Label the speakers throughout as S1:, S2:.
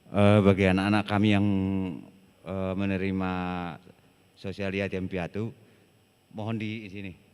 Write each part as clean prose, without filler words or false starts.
S1: bagi anak-anak kami yang menerima sosialia dan piatu, mohon di sini.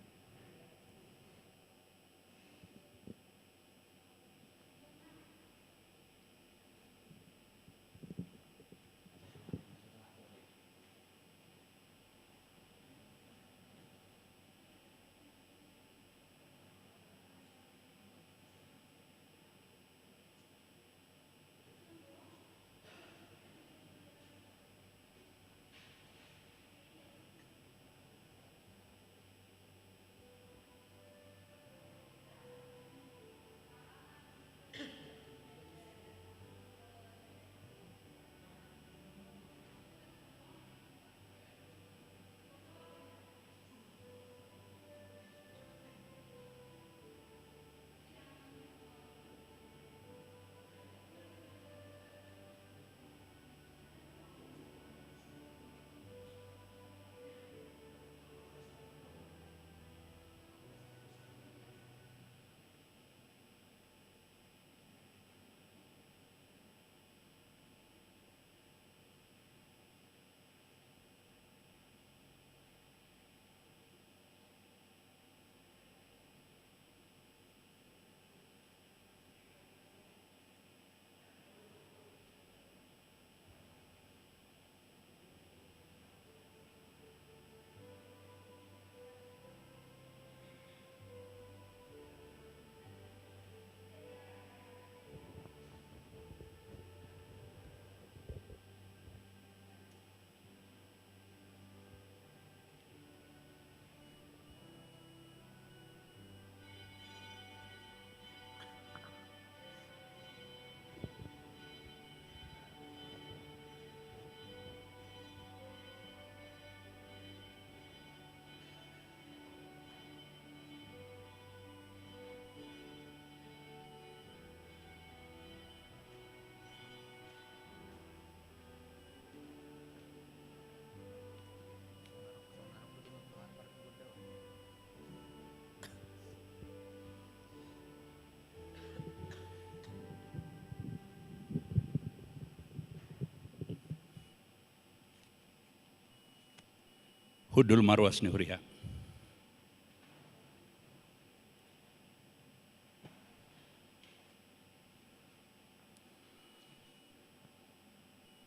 S2: Hudul Marwas Nihuria.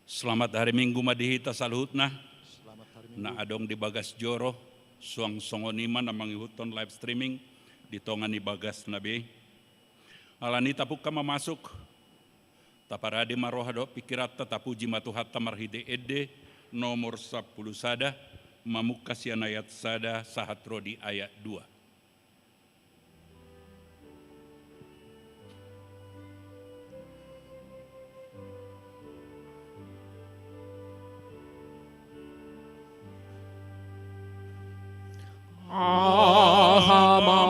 S2: Selamat hari Minggu madihi tasaluhutna. Na adong di Bagas Joro, suang songonima na mangihuton live streaming di tongan di Bagas Nabi. Alani tapuk kama masuk. Taparade marohado pikirat tatapuji matuhatta marhide edde nomor 10 sada. Mamukasian ayat sada sahat rodi ayat 2.
S3: Ahama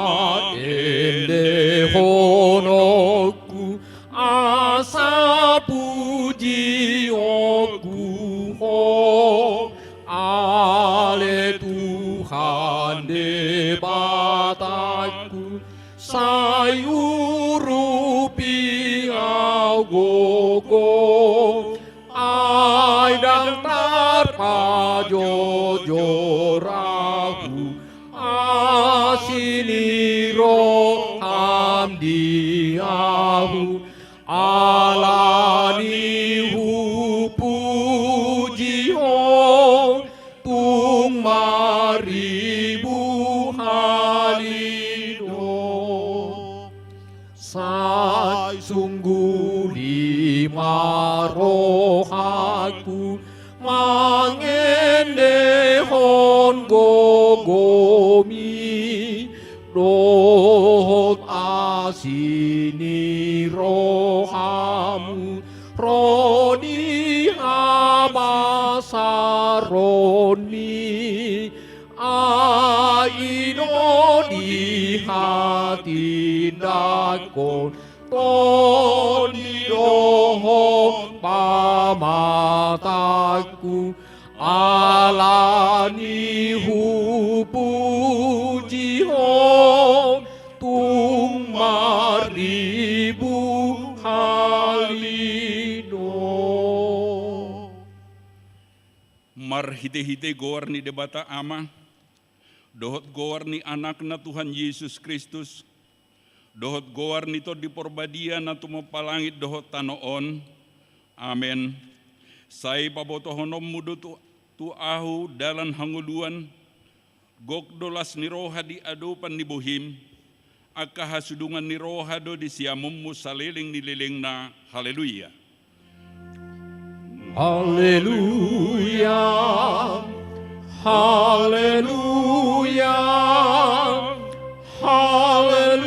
S3: ende honoku asa puji oku ho ale Tuhan debataku sayurupi agogo aidang tarpa jojorahu asiniro hamdiahu alani puji ho tung maribu halido sai sungguh lima rohaku mangende hon gogomi rohot asini rohamu roni habasaroni aino di hati dakon toni doho pamataku alani puji ho tung maribu halido.
S2: marhite-hite goar ni debata ama, dohot goar ni anak na Tuhan Yesus Kristus, dohot goar nito di porbadia na tumapalangit dohot tanoon. Amen. Say pabotohonom mudo tu ahu dalan hanguluan, gokdolas ni roha di adopan ni buhim, akahasudungan ni roha do di siamummu saliling nililing na. Haleluya.
S3: Haleluya, haleluya, haleluya.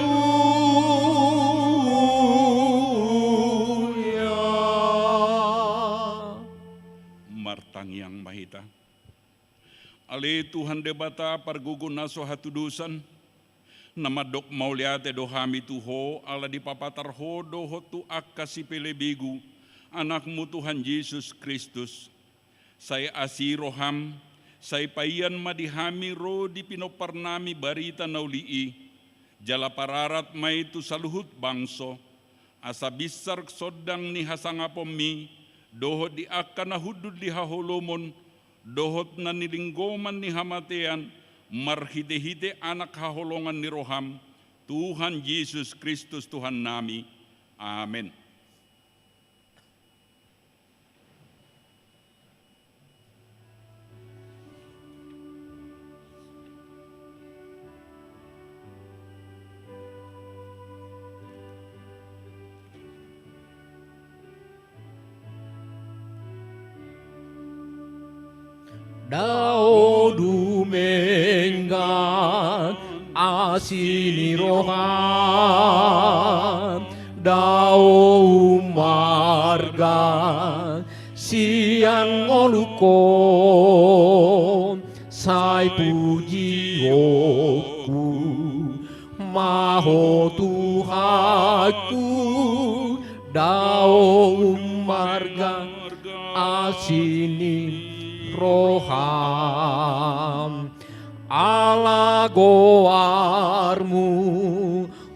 S2: Martang yang mahita. Ali Tuhan debata parguguna so hatudusan, namadok mauliate dohami tuho ala di papatar ho doho tu akasi pelebigu, anakmu Tuhan Yesus Kristus. Saya asiroham, saya payan madihami ro di pinoparnami barita naulii, jala pararat may tu saluhut bangso, asa bisar sodang ni hasangapomi, dohot di akana hudud di haholomon, dohot na nilinggoman ni hamatean, marhite-hite anak haholongan ni roham, Tuhan Yesus Kristus Tuhan nami. Amen.
S3: Dao dumengan asini roham, dao marga siang olukon, sai puji oku maho Tuhanku, dao marga asini roham, ala goarmu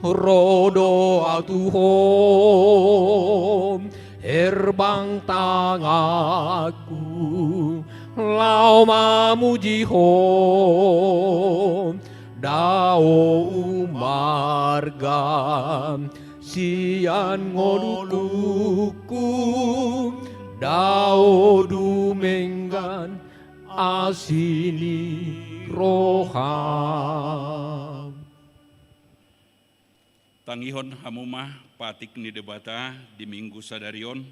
S3: rodo atuhom, herbang tangaku lau mamujihom, dao umargam sian ngoluku, dao dumenggan asini roham.
S2: Tangihon hamumah patik ni debata di minggu sadarion,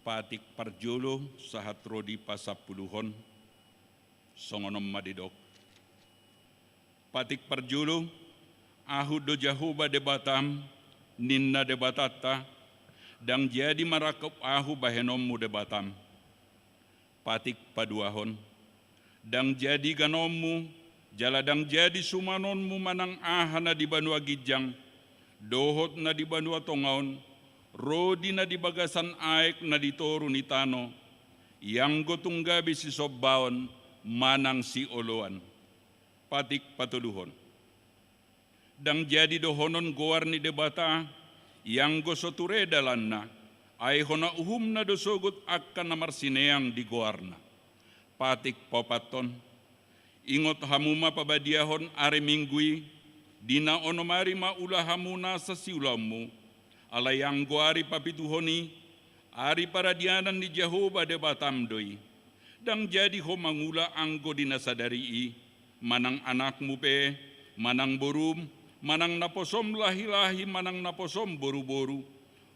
S2: patik parjolo sahat rodi pasapuluhon, songonom madidok. Patik parjolo ahu do jahuba debatam, ninna debatata, dang jadi marakop ahu bahenommu debatam. Patik paduahon, dang jadi ganommu, jaladang jadi sumanonmu manang ahana di banua gijang, dohot na di banua tongaon, rodi na di bagasan aek na di toru ni tano, yang gotunggabi si sobbaon, manang si oloan. Patik patuluhon, dang jadi dohonon goar ni debata, yang gosoture dalanna, ay hona uhumna dosogut akan namar sineang di goarna. Patik popaton, ingot hamuma pabadiahon are minggui, dina onomari maula hamuna sa siulamu, alayang goari papituhoni, ari paradianan di Jehovah debatam doi, dang jadi ho mangula anggo dinasadari manang anakmu pe, manang borum, manang naposom lahi-lahi, manang naposom boru-boru,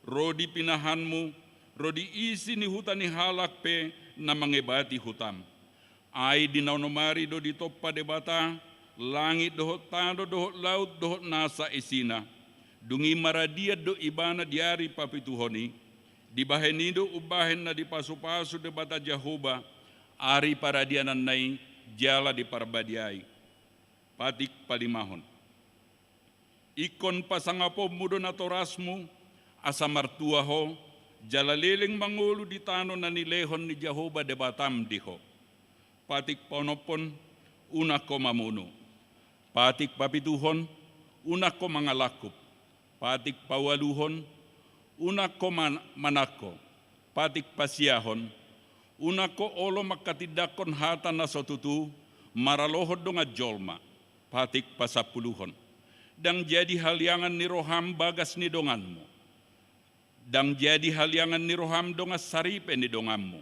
S2: rodi pinahanmu, rodi isi ni hutan ni halak pe na mangebati hutam. Ay dinaunomari do di toppa debata, langit dohot tando dohot laut dohot nasa isina, dungi maradia do ibana diari papituhoni, dibahenido ubahen na di pasu-pasu debata Jehovah, ari paradianan nai jala di parbadiai. Patik palimahon, ikon pasangapo mudo na torasmu, asa martuaho, jalaliling mangulu di tano na nilehon ni Jehovah debatam diho. Patik ponopon, una ko mamuno. Patik papituhon, una ko mangalakup. Patik pawaluhon, una ko manako. Patik pasiahon, Unako olo makatidakon hata na sotutu, maralohod donga jolma, patik pasapuluhon. Dang jadi haliangan ni roham bagas ni donganmu. Dang jadi haliangan ni roham donga saripe ni donganmu.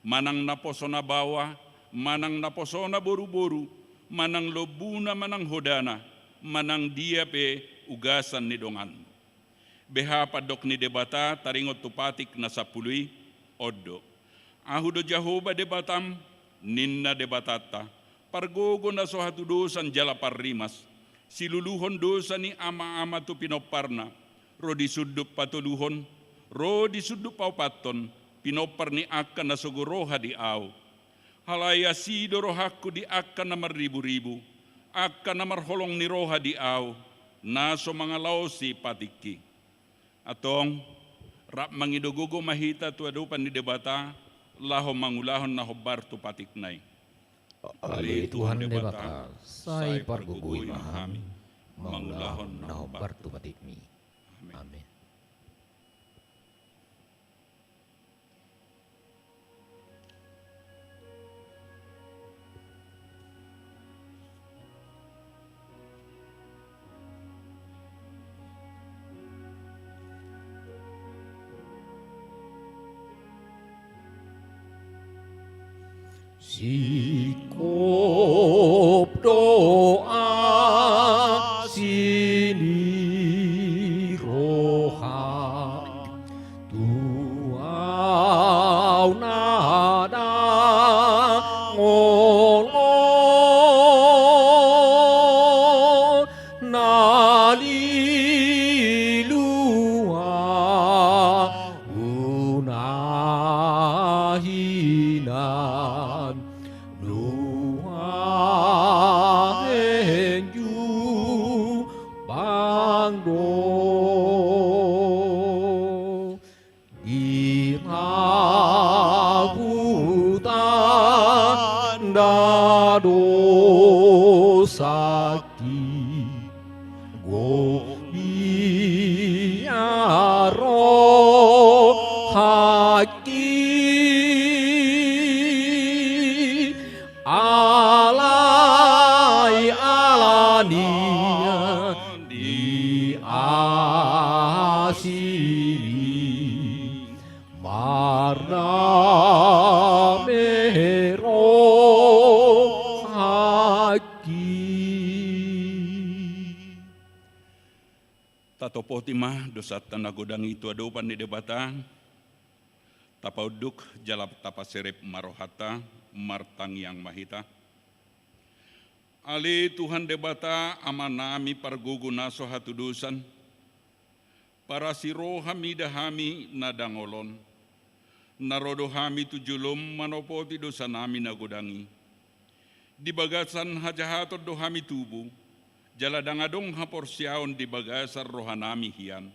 S2: Manang naposona bawa, manang naposona boru-boru, manang lobuna manang hodana, manang dia pe ugasan ni donganmu. Beha padok ni debata taringot tupatik na sapului, odo. Ahudo Jahoba debatam, ninna debatata, pargogo na sohatu dosan jala parrimas, siluluhon dosa ni ama-ama tu pinoparna, ro disudup patuluhon, ro disudup paupaton, pinopar ni akan na sugoroha di au. Halaya si dorohaku di akan na maribu-ribu, akan na marholong ni roha di au, naso mga lausi patiki. Atong, rap mangidogogo mahita tu adupan ni debata, laho mangulahon na hobar tu patiknay.
S3: Ali Tuhan debata, say pargugoy mahami, mangulahon na hobar tu patikmi. Amen. Sikop doa sini roha tuau nada ngolon nalilua unahinan dosaki go biaro haki alai alania di asili marna
S2: Tatopotima dosat tanagodang itu adopan ni debata, tapauduk jalap tapaserep marohata, martang yang mahita. Ali Tuhan debata amanami pargugu naso hatudusan, para sirohami dahami nadangolon, narodohami tujulum manopoti dosa nami nagodangi. Di bagasan hajahatot dohami tubuh, jaladangadong haporsiaon di bagasar rohanami hian.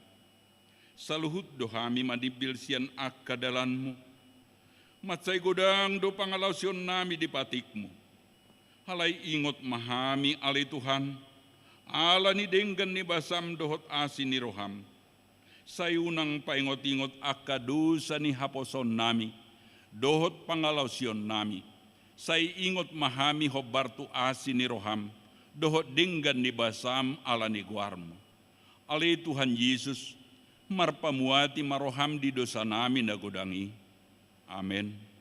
S2: Saluhut dohami madibil sian akadalanmu. Matsay godang do pangalausion nami di patikmu. Halay ingot mahami ali Tuhan. Ala ni denggan ni basam dohot asin ni roham. Sayunang paingot-ingot akadusa ni haposon nami. Dohot pangalausion nami. Say ingot mahami hobartu asin ni roham. Dohot dinggan ni basam ala ni guarmu. Ali Tuhan Yesus, marpamuati maroham di dosa nami nagodangi. Amin.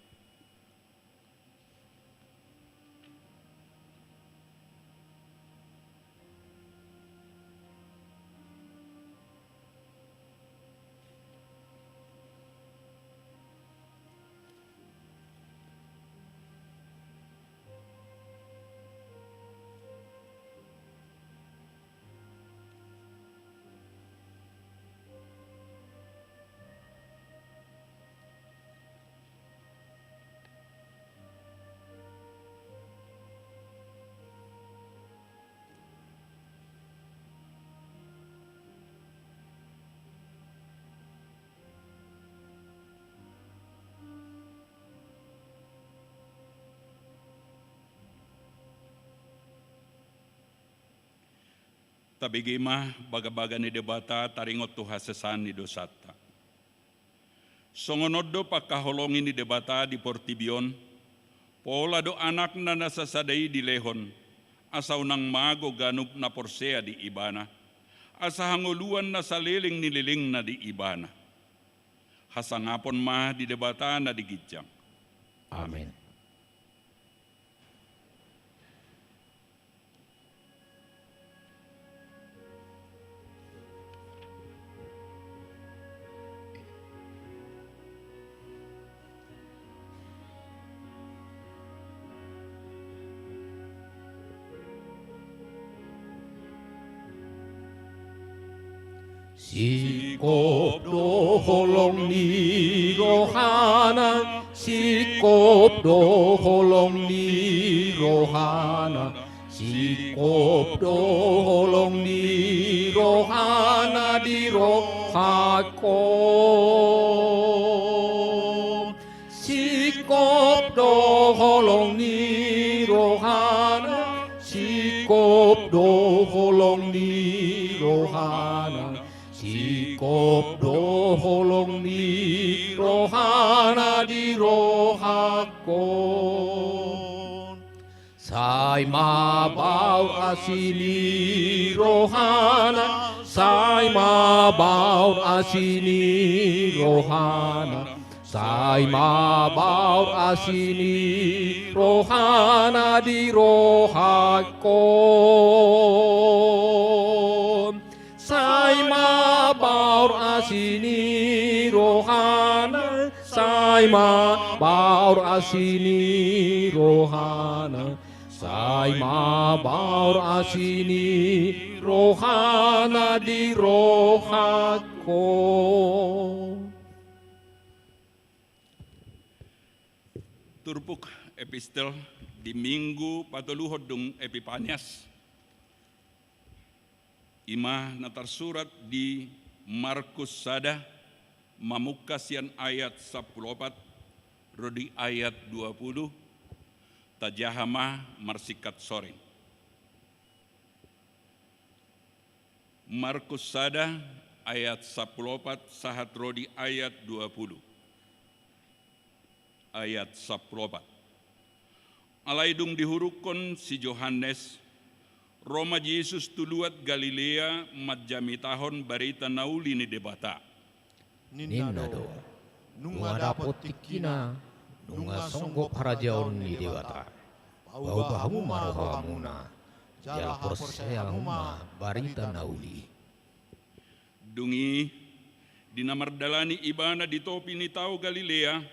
S2: Tabigima baga-baga ni debata taringot tu hasesan ni dosata. Songonodo pakaholongin ni debata di Portibion, pola do anak na nasasaday di lehon, asaw nang mago ganup na porsea di ibana, asa hanguluan na saliling nililing na di ibana. Hasangapon ma di debata na di gijang.
S3: Amin. Sikop do holong ni rohana, sikop do holong ni rohana, sikop do holong ni rohana di rohako. Sikop do holong ni rohana, sikop do holong ni rohana. Sikop do holong ni rohana di rohakon. Sai ma bau asini rohana, sai ma bau asini rohana, sai ma bau asini rohana di rohakon. Sai ma baur asini rohana, sai ma baur asini rohana, sai ma baur asini rohana di rohako.
S2: Turpuk epistel di Minggu patuluhod dung Epipanias. Ima natarsurat di Markus sada mamukasian ayat 14 rodi ayat 20 tajahama marsikat sore. Markus sada ayat 14 sahat rodi ayat 20. Ayat 14. Alaidung dihurukon si Johannes Roma Yesus tuluat Galilea majami tahon barita nauli ni debata.
S3: Ninna do, nunga dapot tikina, nunga songgo parajaon ni dewata. Bau bahamu marohamuna, jala porsehanguma barita nauli.
S2: Dungi dinamardalani ibana di topi ni tau Galilea,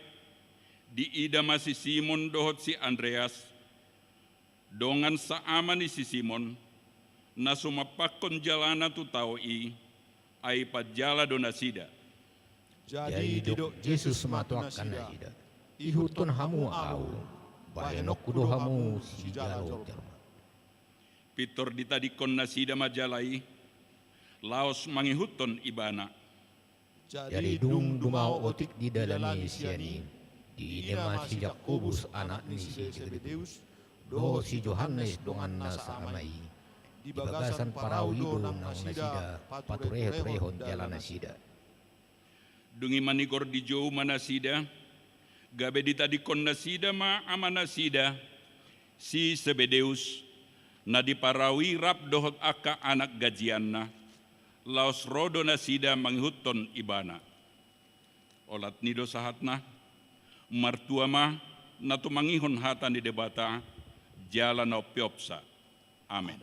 S2: di ida masih Simon dohot si Andreas, dongan saama ni si Simon, na sumapakon jalana tu tao ay padjala do nasida.
S3: Jadi dok Yesus matuakan nasida, ihutun hamu au, bahenok kudo hamu si jalo jarma.
S2: Pitor ditadikon nasida majalai, laos mangihuton ibana.
S3: Jadi dung dumau otik di dalam siani, di nema si Yakobus anak ni si Zebedeus, do si Johannes dongan nasa amai, di bagasan parawido nang nasida, paturehe-turehon jalan nasida.
S2: Dungi manigor di jauh manasida, gabe ditadikon nasida ma ama nasida, si Zebedeus, na diparawi rap dohot aka anak gajianna, laos rodo nasida manghuton ibana. Olat nido sahatna, martua ma natumangihon hata ni debata, jalan o piopsa. Amin.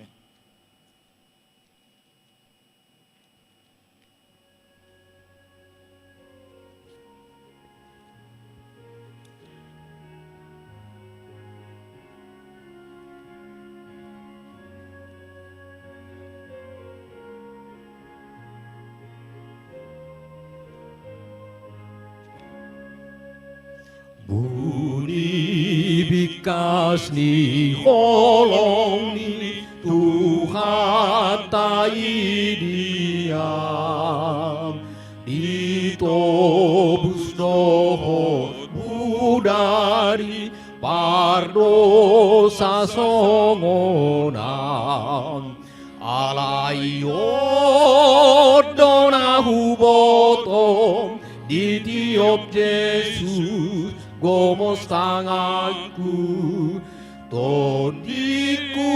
S3: Budi bikas ni holong ni Tuhan tai diam, ditobus dohot budari pardosa songonan, alai odonahu botom di tiup Yesus gomos tanganku, toniku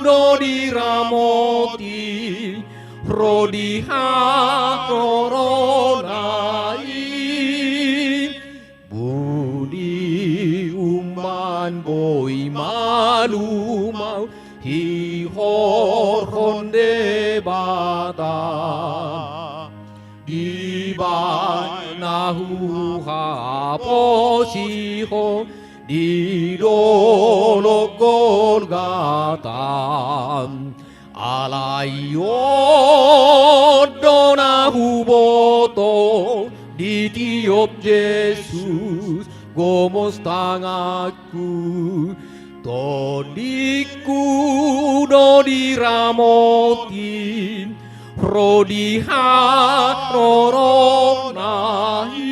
S3: no diramoti, rodiha koronai, budi umman boy malu mau hi honde bata, di banahu haposiho, di dolok Golgata, alayo donahu boto, di tiup Yesus gomos tanganku, toniku do diramoti, rodiha roronai.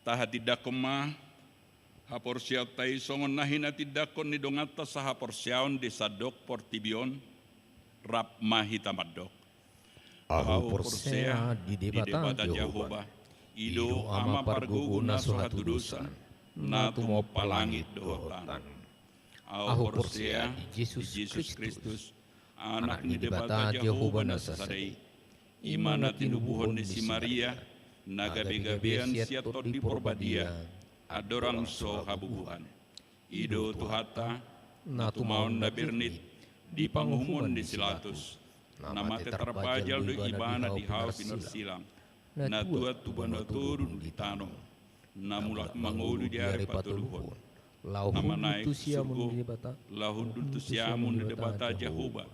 S2: Taha tidakon ma haporsiaw tay songon nahina tidakon ni dongata sa haporsiaon di sadok portibion rap mahitamadok.
S3: Ahu porsea di debata Jehovah,
S2: ido ama parguguna sohatudusan, na tumo palangit dohotan. Ahu porsea di Jesus Kristus, anak ni debata Jehovah nasasadai, imana tinubuhon ni si Maria, nagabe-gabean siato di porbadia, adorang so habubuhan. Ido tuhata, na tumaon na birnit, di panghumon di silatus, nama tetrapajal do ibana di hal pinursilang, na tuat tubano turun di tanong, na mulak mangulu di hari patuluhon, nama naik surgo, lahun tu siamun di debata Jehovah,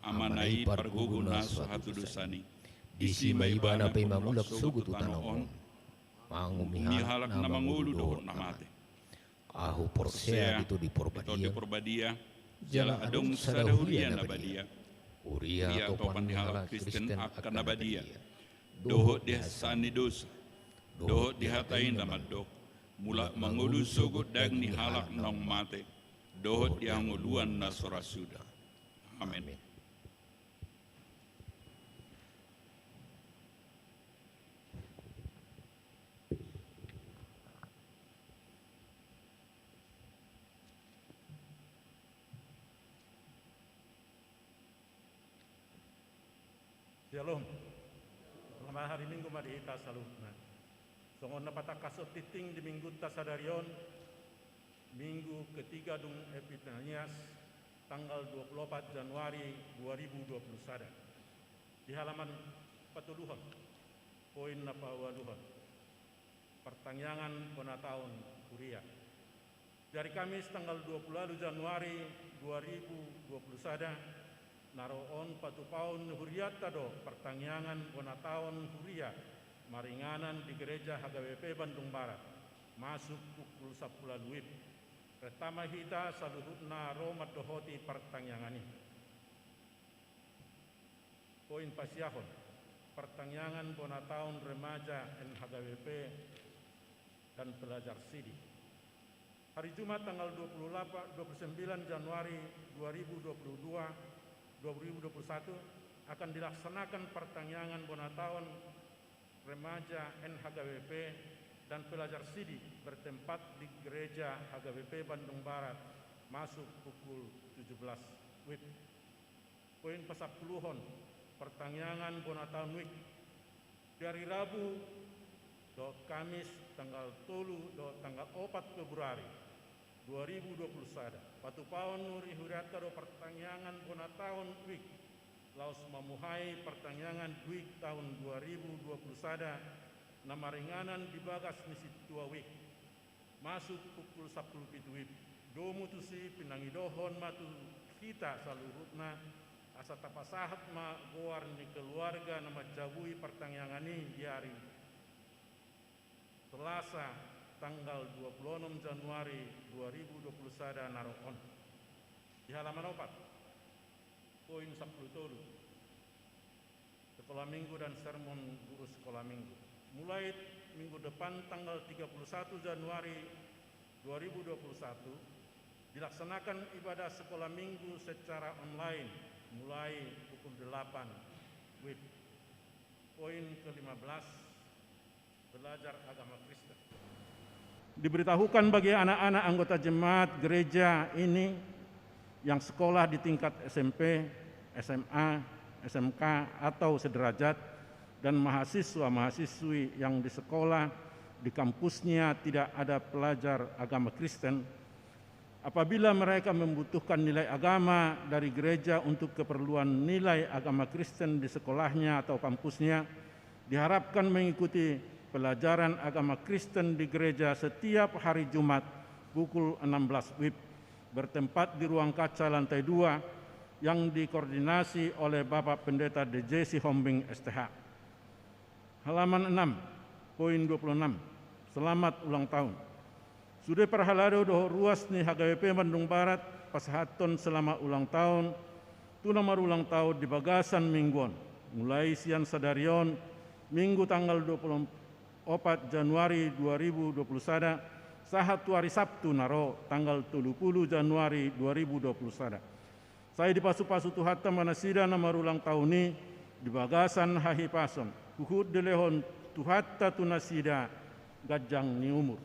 S2: amanai parguguna sohatu dosani, isi maibana
S3: pay mamulak sugut utanoon,
S2: mihalak na mangulu doon namate.
S3: Ahu porsea itu di
S2: porbadia, jala adong sadahuria na badia, uria topan dihalak Kristen akan na badia, dohot dihasani dosa, dohot dihatain damadok, mulak mangulu sugut dag ni halak nong mate, dohot dianguluan na sorasuda. Amin.
S4: Shalom. Selamat hari Minggu madihita salutna. Songon napata kasut titing di minggu tasadarion, minggu ketiga dung Epifanias, tanggal 24 Januari 2021. Di halaman patuluhan, poin napawaluhan, pertanyaan penataun kuria. Dari Kamis tanggal 20 Januari 2021, naroon patupaun huriat tado pertanyaan penataun huria maringanan di gereja HGWP Bandung Barat masuk pukul 10 WIB. Pertama hita saluhutna romat dohoti pertanyaan ini. Poin pasiahon pertanyaan penataun remaja NHGWP dan pelajar SIDI. Hari Jumat tanggal 29 Januari 2021 akan dilaksanakan pertanyaan bonataun remaja NHGWP dan pelajar SIDI bertempat di gereja HGWP Bandung Barat masuk pukul 17 WIB. Poin pasapuluhon pertanyaan bonataun WIB dari Rabu do Kamis tanggal 3 do tanggal 4 Februari 2021 patupaun nuri huriata do pertanyaan bonataun WIB laos memuhai pertanyaan WIB tahun 2021 nama ringanan di bagas misi tua WIB masuk pukul 10 pitu WIB do mutusi pinangidohon matu kita saluhutna asa tapasahat ma goar ni keluarga nama jabui pertanyaan ini di hari Selasa tanggal 26 Januari 2021 naroon di halaman 4 poin 10 tolu sekolah minggu dan sermon guru sekolah minggu mulai minggu depan tanggal 31 Januari 2021 dilaksanakan ibadah sekolah minggu secara online mulai pukul 8 WIB. Poin ke-15, belajar agama Kristen. Diberitahukan bagi anak-anak anggota jemaat gereja ini yang sekolah di tingkat SMP, SMA, SMK atau sederajat, dan mahasiswa-mahasiswi yang di sekolah di kampusnya tidak ada pelajar agama Kristen, apabila mereka membutuhkan nilai agama dari gereja untuk keperluan nilai agama Kristen di sekolahnya atau kampusnya, diharapkan mengikuti pelajaran agama Kristen di gereja setiap hari Jumat pukul 16 WIB, bertempat di ruang kaca lantai 2 yang dikoordinasi oleh Bapak Pendeta DJ Sihombing STH. Halaman 6, poin 26, selamat ulang tahun. Sudah perhalado doh ruas ni HGWP Bandung Barat pasahaton selama ulang tahun, tu nomor ulang tahun di bagasan mingguan, mulai siang sadarion, minggu tanggal 24 Januari 2020 sada, sahatu hari Sabtu naro tanggal 30 Januari 2020 sada. Saya dipasu-pasu Tuhata Manasida nomor ulang tahun ini di bagasan Hahi Pason, kuhud delehon Tuhata Tunasida gajang ni umur.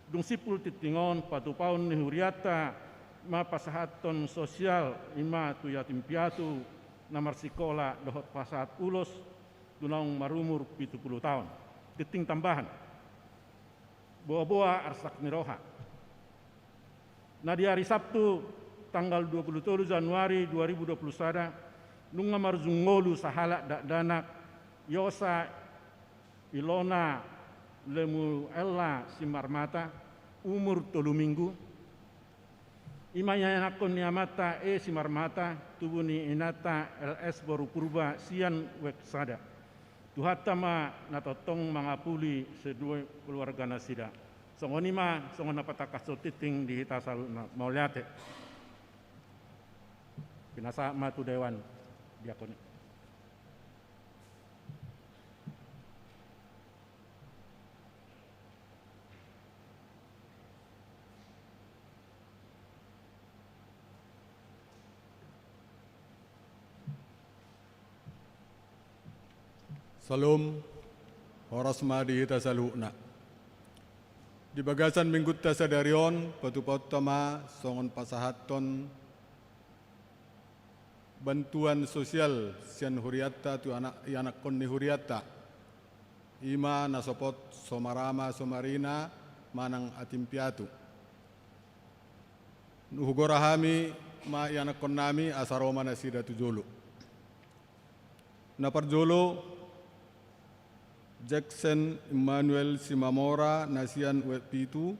S4: Dung sipul titingon patupaun ni huriata ma pasahaton sosial ima tu yatim piatu namar sikola dohot pasahat ulos tunang marumur 70 tahun. Titing tambahan. Boa-boa arsak niroha. Nah di hari Sabtu tanggal 27 Januari 2020 sada nunga marzungolu sahala danak Yosa Ilona Lemu Ella Simarmata umur 3 minggu. Imanya nakon niamata Simarmata tubuni inata LS Baru Purba Sian Weksada. Tuhatama natotong mangapuli sedua keluarga nasida. Songonima songona patakaso titing di hitasalu mauliate. Pinasa matu dewan diakoni.
S5: Salam, horas madi hita salukna. Di bagasan minggut tasadarion, patupot tama songon pasahaton bantuan sosial sian huriata tu anak kon ni huriata. Ima nasopot somarama somarina manang atim piatu. Nuhugorahami ma anak kon nami asaroma nasida tujulu. Naparjolo Jackson Emmanuel Simamora Nasian Wetpitu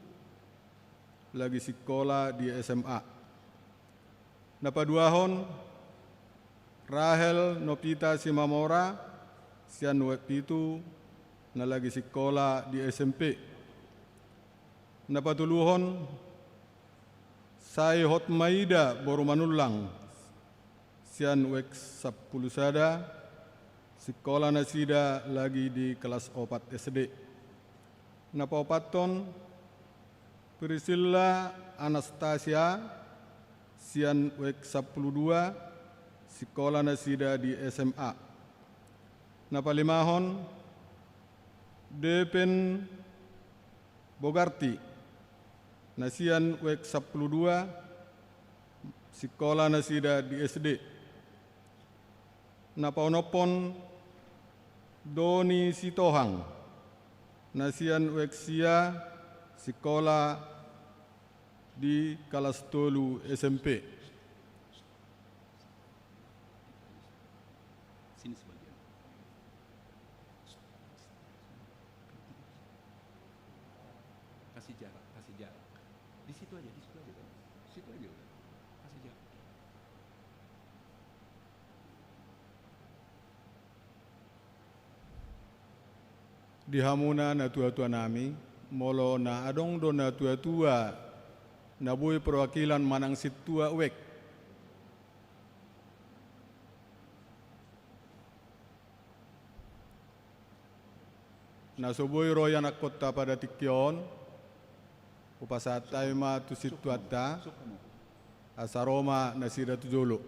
S5: lagi sekolah di SMA. Napaduahon Rahel Nopita Simamora Sian Wetpitu na lagi sekolah di SMP. Napatuluhon Sai Hotmaida Borumanulang Sian Wek 10 sada sekolah nasida lagi di kelas 4 SD. Napaopaton Priscilla Anastasia Sian Wek 12 sekolah nasida di SMA. Napalimahon Depen Bogarti Nasian Wek 12 sekolah nasida di SD. Napaonopon Doni Sitohang Nasian Weksia sekolah di kelas 3 SMP.
S2: Sini sebagian. Kasih jarak, kasih jarak. Di situ aja, di situ aja. Di situ aja udah. Kasih jarak.
S5: Di hamuna na tua-tua nami, molo na adong do na tua-tua na bui perwakilan manang situa wek. Na soboy royan ak kota pada tikyon, upasatay ma tu situata, asaroma na sida tujolo.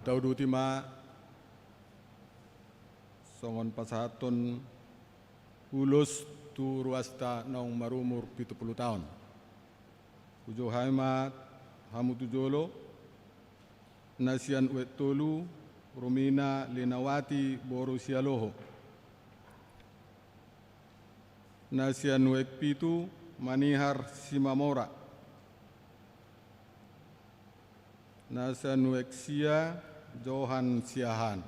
S5: Daudutima songon pasahaton ulus tu ruasta naung marumur 70 tahun. Ujo haima hamutujolo nasian wetolu Romina Linawati Borusialoho. Nasian wekpitu Manihar Simamora. Nasian weksia Johan Siahan.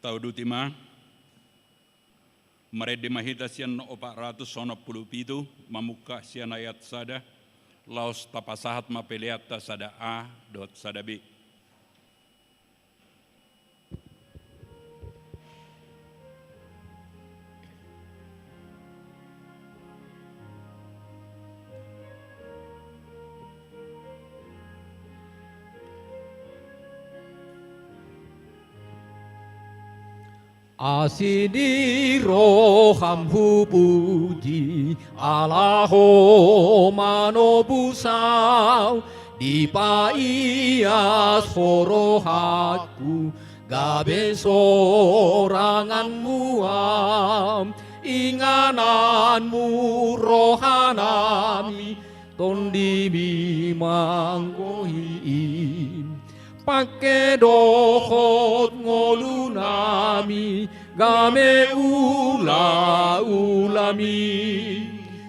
S2: Taudutima Marede mahita sian 497 mamuka sian ayat sada laos tapasahat mapeliata sada A dot sada B.
S3: Asidiro hamhu puji Allaho manobusau di paias horohatku gabe soranganmu ingananmu rohanami tondimi manggohi pakai dohot ngolunami game ulami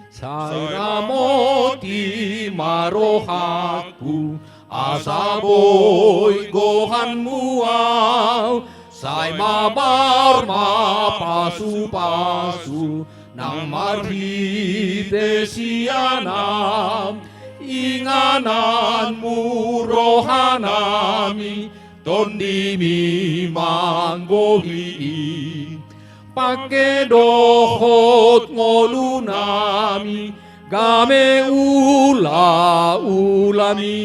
S3: saya moti marohaku asaboy gohan muau sai mabar ma pasu nang marhite sianam ingananmu rohanami tondimi manggohi pakai dohot ngolunami game ulami.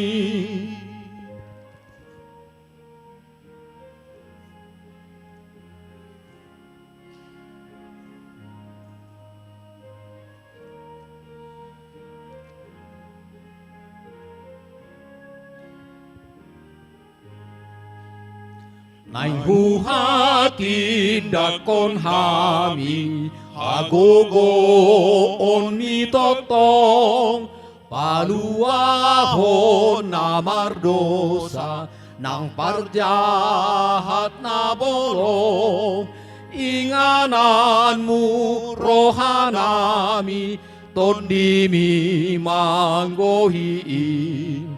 S3: Nain huhatin dakon hami hagogo on mi totong paluahon na mardosa nang parjahat na bolong ingananmu rohanami tondimi manggohiin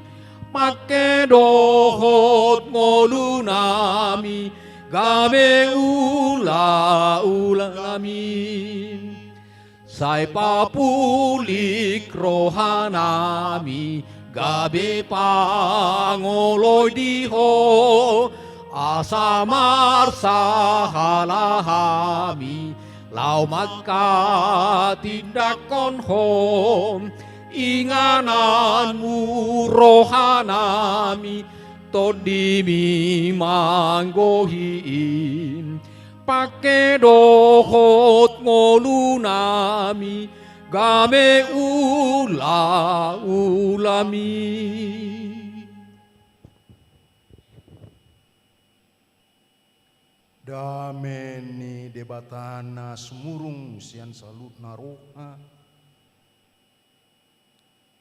S3: makedohot ngolunami game ula-ulamin say papulik rohanami gabe pangoloy diho asamar sahalahami lau magkatindakon hom ingananmu rohanami todimi manggohiin pakedohot ngolunami game ula-ulami.
S6: Dameni debatana semurung sian salut naroha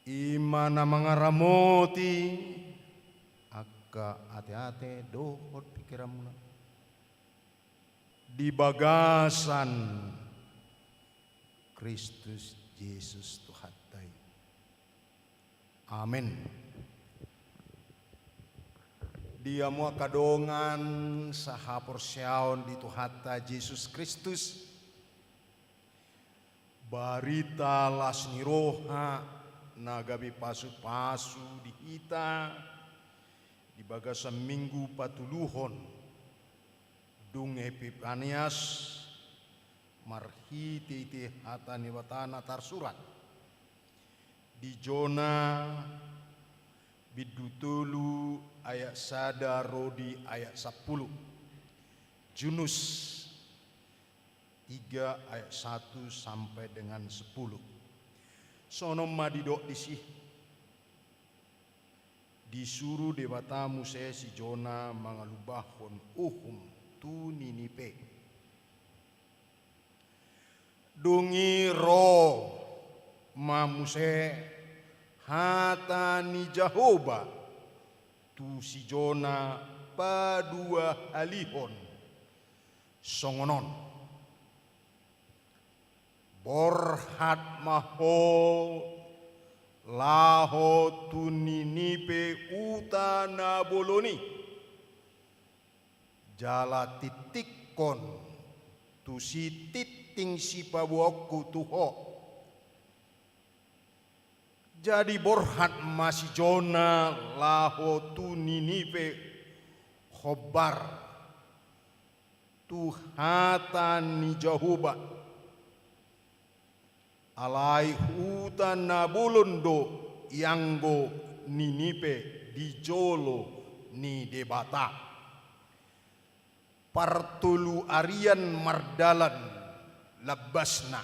S6: imana mangaramoti akka ate-ate dohot pikiramna di bagasan Kristus Yesus Tuhatai. Amin. Dia mua kadongan sahapor syaon di Tuhata Yesus Kristus. Barita lasni roha nagabi pasu-pasu di hita di bagasan minggu patuluhon dung Epifanias marhiti iti hata niwatana tarsurat di Jona bidutulu ayat sada rodi ayat 10 Junus 3 ayat 1 sampai dengan 10 sono madidok disih disuruh dewata Muse si Jona mangalubahon tu Ninipe dungi ro ma Muse hata ni Jahoba tu si Jona padua halihon songonon borhat maho laho tu Ninipe utana boloni jala titikon tu si titing si pabuokku tuho jadi borhat masih Jona laho tu Ninipe khobar tu hatan ni Jahoba alai hutan nabulundo yanggo Ninipe di jolo ni debata partulu arian mardalan labasna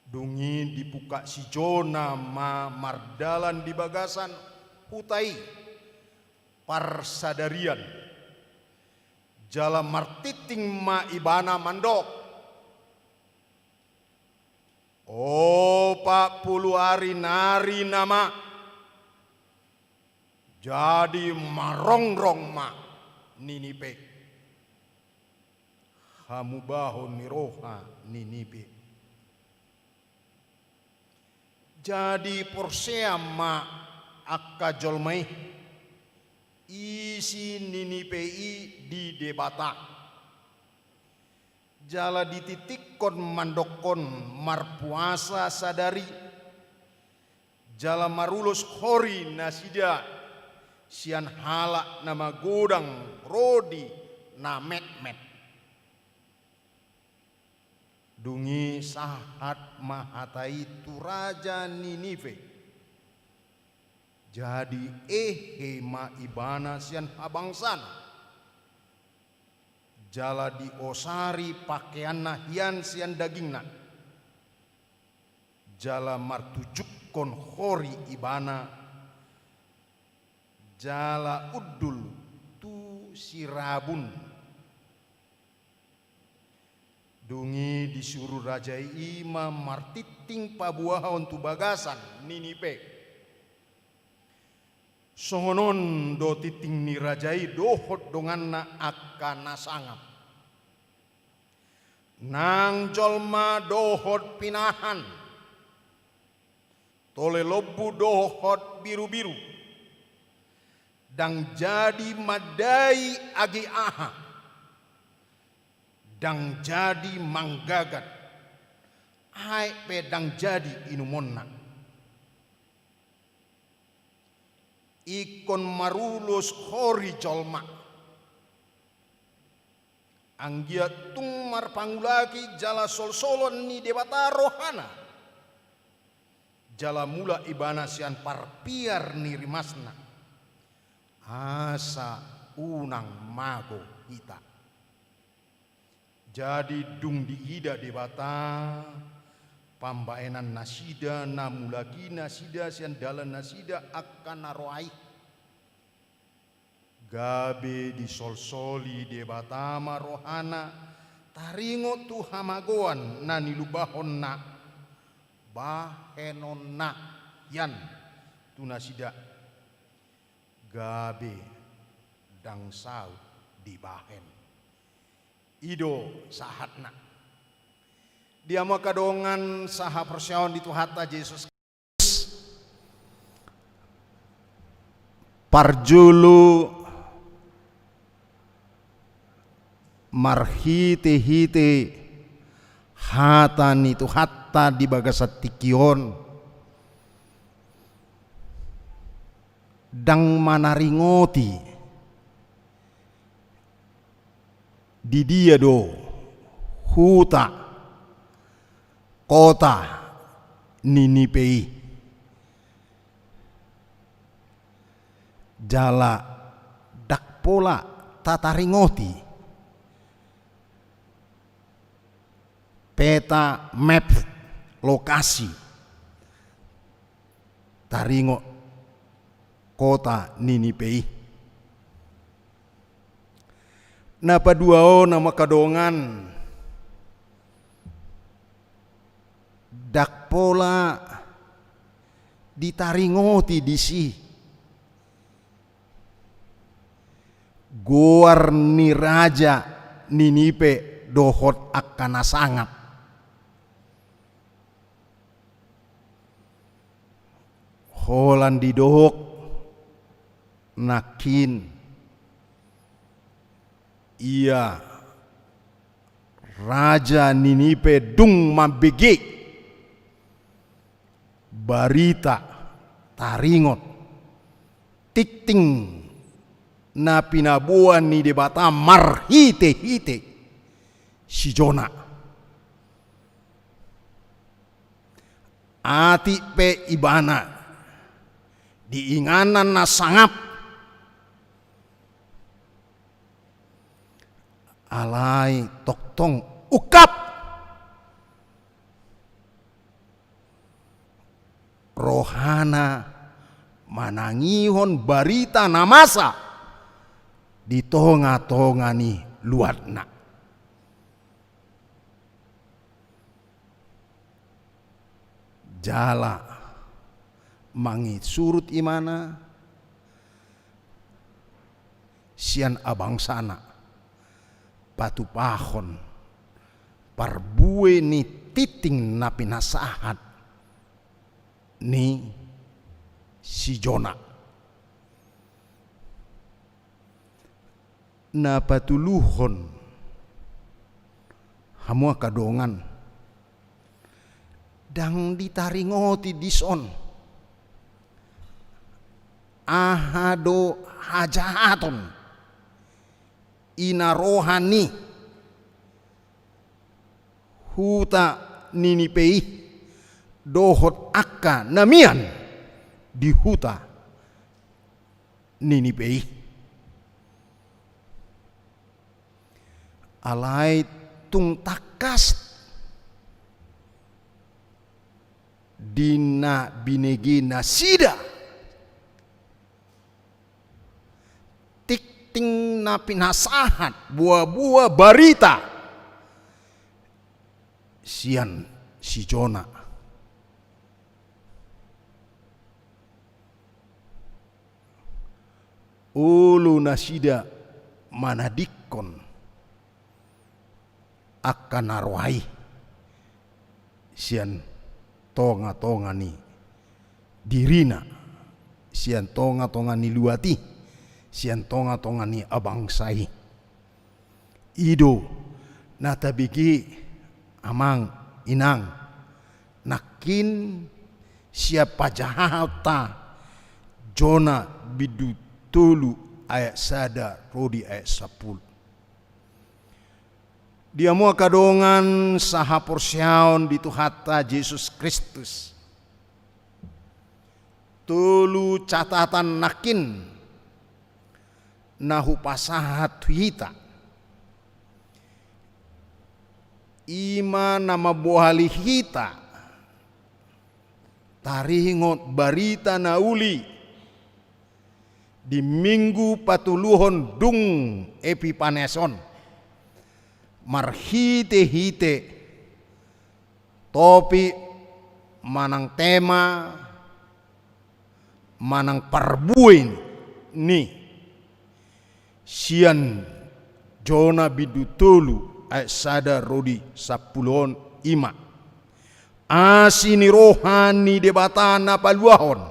S6: dungi dibuka si Jona ma mardalan di bagasan hutai parsadarian jala martiting ma ibana mandok oh 40 hari nari nama jadi marongrong ma Ninipe hamubahon niroha Ninipe jadi porsea ma akka jolmai isi Ninipe di debata jala dititikon mandokon marpuasa sadari jala marulus hori nasida sian halak nama godang rodi na met-met dungi sahat mahatai tu raja Ninive jadi ma ibana sian abangsan jala di osari pakaian nahian sian dagingna jala martujuk kon hori ibana jala udul sirabun. Dungi disuruh Raja Ima martiting pabuahon tu bagasan Ninipe. Songonon do titing ni rajai dohot donganna akana sangap. Nang jolma dohot pinahan. Tole lobu dohot biru-biru. Dang jadi madai agi aha. Dang jadi manggagat. Hai pedang jadi inumonna. Ikon marulus hori jolma. Anggia tumar pangulaki jala sol-solon ni debata rohana. Jala mula ibana sian parpiar ni rimasna. Asa unang mago hita. Jadi dung diida debata pambaenan nasida namulagi nasida sian dalan nasida akan naroai. Gabe di sol-soli debata marohana taringo tu hamagoan nani lubahon na bahenon na yan tu nasida gabe dang sau di bahen ido sahatna dia makadongan saha persyawan di Tuhata Yesus parjulu marhite-hite hata ni Tuhata di bagasat tikion dang manaringoti di dia do huta kota Ninipe jala dak pola tataringoti peta map lokasi taringo kota Ninipe. Napa duao nama kadongan dak pola ditaringoti disi goar ni raja Ninipe dohot akana sangap holan di dohok nakin ia raja Ninipe dung mambege barita taringot tikting na pinabuan ni debata marhite-hite si Jona ati pe ibana diinganan na sangap alai toktong ukap rohana manangihon barita namasa di tonga-tonga ni luatna jala mangit surut imana sian abang sana batu pahon parbue ni titing na pinasahat ni si Jona na patuluhon hamua kadongan dang ditaringoti dison ahado hajahaton ina rohani huta Ninipe dohot akka namian di huta Ninipe alai tung takas dina binegi nasida ting na pinasahat buah-buah barita sian si Jona. Ulu nasida manadikon akan arwai sian tonga-tonga ni dirina, sian tonga-tonga ni luati, sian tonga-tonga ni abangsai. Ido natabigi amang inang nakin siapa jahata Jona bidu tulu ayat sada rodi ayat 10. Dia mua kadongan saha porsiaon di Tuhata Yesus Kristus. Tulu catatan nakin nahu pasahat hita. Ima nama bohali hita. Taringot barita nauli di minggu patuluhon dung Epipaneson. Marhite-hite topi manang tema manang parbuin ni sian Jona bidutulu ayat sada rodi 10 ima asini rohani debatana paluahon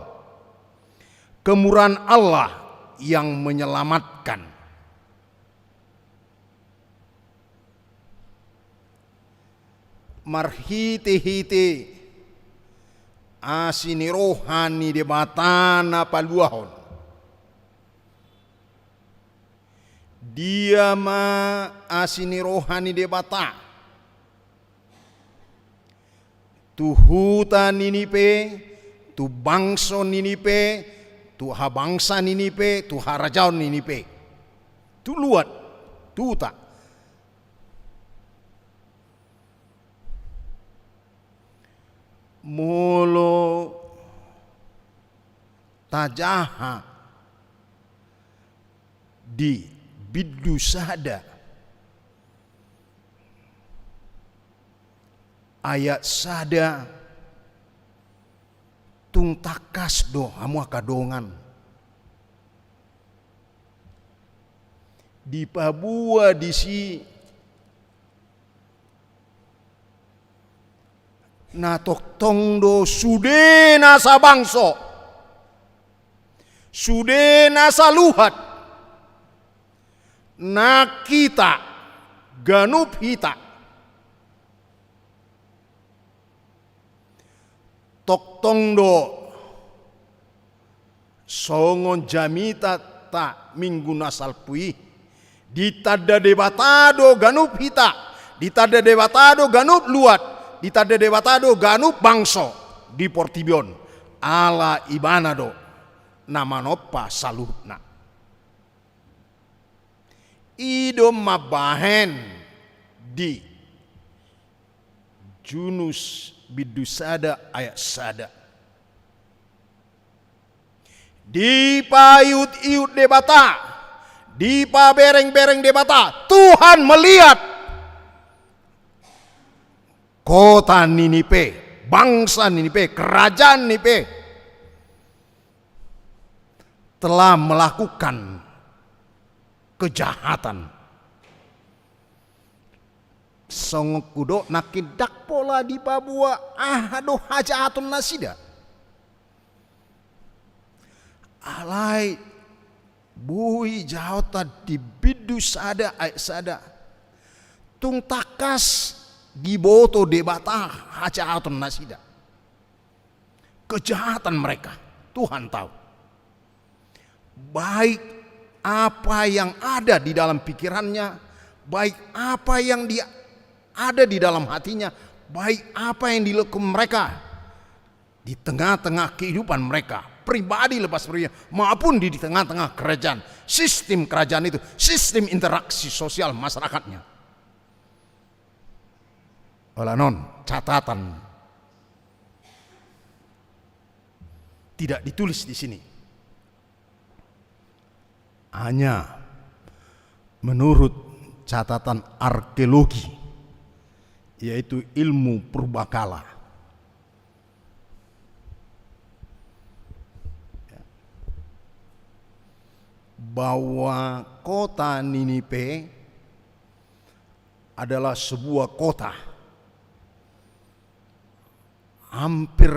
S6: kemurahan Allah yang menyelamatkan. Marhite-hite asini rohani de batana paluahon. Dia ma asini rohani de bata. Tu huta Ninipe, tu bangso Ninipe, tu habangsa Ninipe, tu harajaon Ninipe. Tu luat, tu tak. Molo tajaha di bidu sada ayat sada tung takas do hamu kadongan di Papua di si na toktong do sudena sa bangso, sudena sa luhat, na kita ganup hita, toktong do songon jamita ta minggu nasalpui, ditada debatado ganup hita, ditada debatado ganup luat, ditada debatado ganup bangso di Portibion ala ibanado namanopa saluhna ido mabahen di Junus bidusada ayat sada di payut-iut debata di pabereng-bereng debata Tuhan melihat kota Ninipe, bangsa Ninipe, kerajaan Ninipe telah melakukan kejahatan. Songokudo nakidak pola di Papua aduh hajahatun nasida. Alai bui jauta di bidu sada ayat sada. Tung takas diboto debata hajahatun nasida. Kejahatan mereka Tuhan tahu. Baik apa yang ada di dalam pikirannya, baik apa yang ada di dalam hatinya, baik apa yang dilakukan mereka di tengah-tengah kehidupan mereka, pribadi lepas pribadi, maupun di tengah-tengah kerajaan. Sistem kerajaan itu, sistem interaksi sosial masyarakatnya. Olanon catatan tidak ditulis di sini. Hanya menurut catatan arkeologi, yaitu ilmu purbakala. Bahwa kota Ninive adalah sebuah kota hampir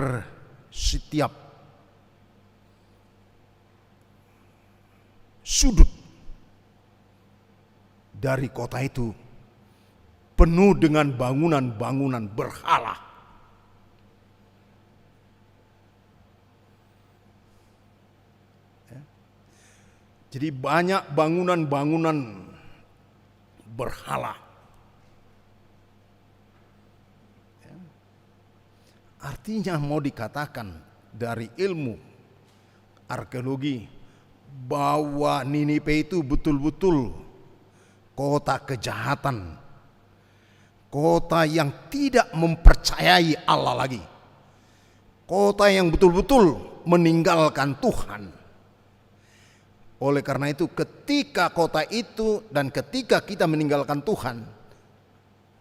S6: setiap sudut dari kota itu penuh dengan bangunan-bangunan berhala. Jadi banyak bangunan-bangunan berhala. Artinya mau dikatakan dari ilmu arkeologi bahwa Ninive itu betul-betul kota kejahatan. Kota yang tidak mempercayai Allah lagi. Kota yang betul-betul meninggalkan Tuhan. Oleh karena itu ketika kota itu dan ketika kita meninggalkan Tuhan,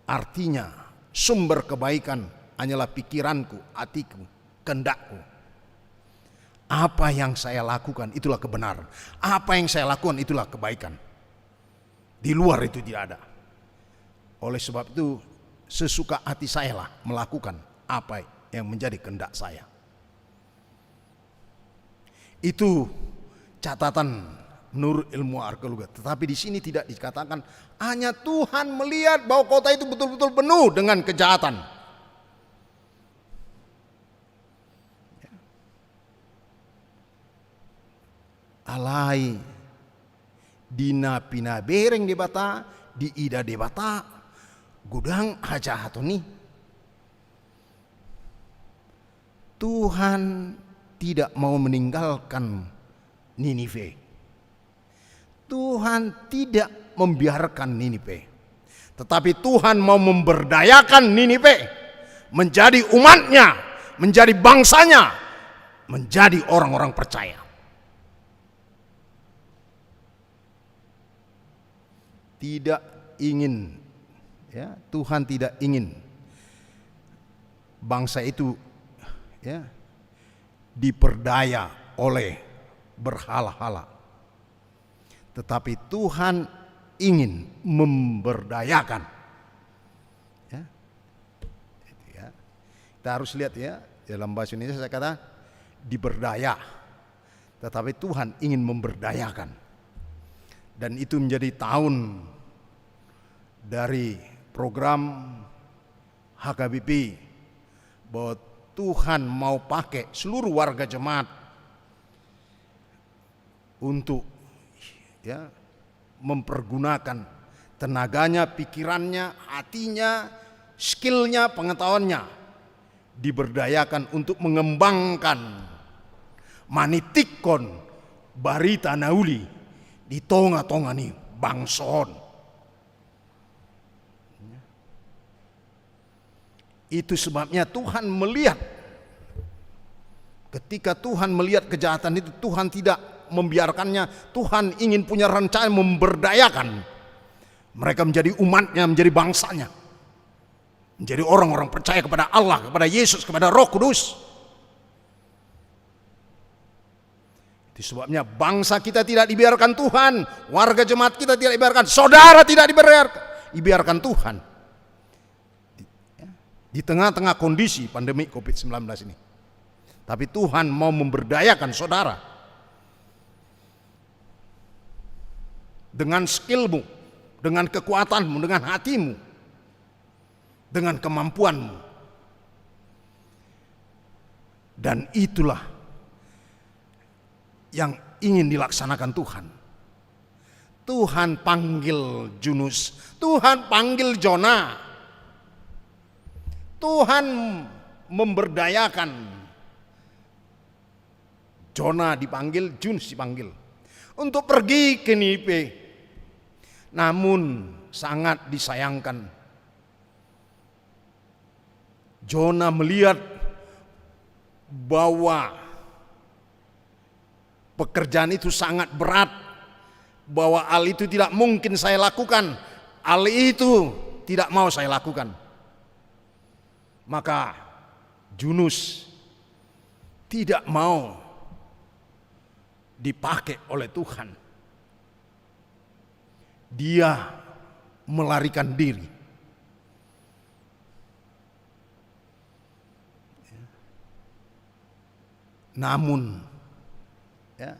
S6: artinya sumber kebaikan hanyalah pikiranku, hatiku, kehendakku. Apa yang saya lakukan itulah kebenaran. Apa yang saya lakukan itulah kebaikan. Di luar itu tidak ada. Oleh sebab itu sesuka hati saya lah melakukan apa yang menjadi kehendak saya. Itu catatan menurut ilmu arkeologi. Tetapi di sini tidak dikatakan hanya Tuhan melihat bahwa kota itu betul-betul penuh dengan kejahatan. Alai dina pina bereng di bata, di ida di bata, gudang aja hatoni. Tuhan tidak mau meninggalkan Ninive. Tuhan tidak membiarkan Ninive. Tetapi Tuhan mau memberdayakan Ninive menjadi umatnya, menjadi bangsanya, menjadi orang-orang percaya. Tidak ingin, ya, Tuhan tidak ingin bangsa itu, ya, diperdaya oleh berhala-hala. Tetapi Tuhan ingin memberdayakan. Ya. Ya. Kita harus lihat, ya, dalam bahasa Indonesia saya kata diberdaya. Tetapi Tuhan ingin memberdayakan. Dan itu menjadi tahun dari program HKBP bahwa Tuhan mau pakai seluruh warga jemaat untuk, ya, mempergunakan tenaganya, pikirannya, hatinya, skillnya, pengetahuannya diberdayakan untuk mengembangkan manitikon barita nauli di tonga-tonga nih bangson. Itu sebabnya Tuhan melihat, ketika Tuhan melihat kejahatan itu, Tuhan tidak membiarkannya. Tuhan ingin punya rencana memberdayakan mereka menjadi umatnya, menjadi bangsanya, menjadi orang-orang percaya kepada Allah, kepada Yesus, kepada Roh Kudus. Itu sebabnya bangsa kita tidak dibiarkan Tuhan, warga jemaat kita tidak dibiarkan, saudara tidak dibiarkan Tuhan di tengah-tengah kondisi pandemi COVID-19 ini. Tapi Tuhan mau memberdayakan saudara dengan skillmu, dengan kekuatanmu, dengan hatimu, dengan kemampuanmu. Dan itulah yang ingin dilaksanakan Tuhan. Tuhan panggil Yunus, Tuhan panggil Jona, Tuhan memberdayakan. Jona dipanggil, Yunus dipanggil untuk pergi ke Ninive. Namun sangat disayangkan, Jona melihat bahwa pekerjaan itu sangat berat bahwa hal itu tidak mungkin saya lakukan, hal itu tidak mau saya lakukan. Maka Yunus tidak mau dipakai oleh Tuhan. Dia melarikan diri. Namun ya,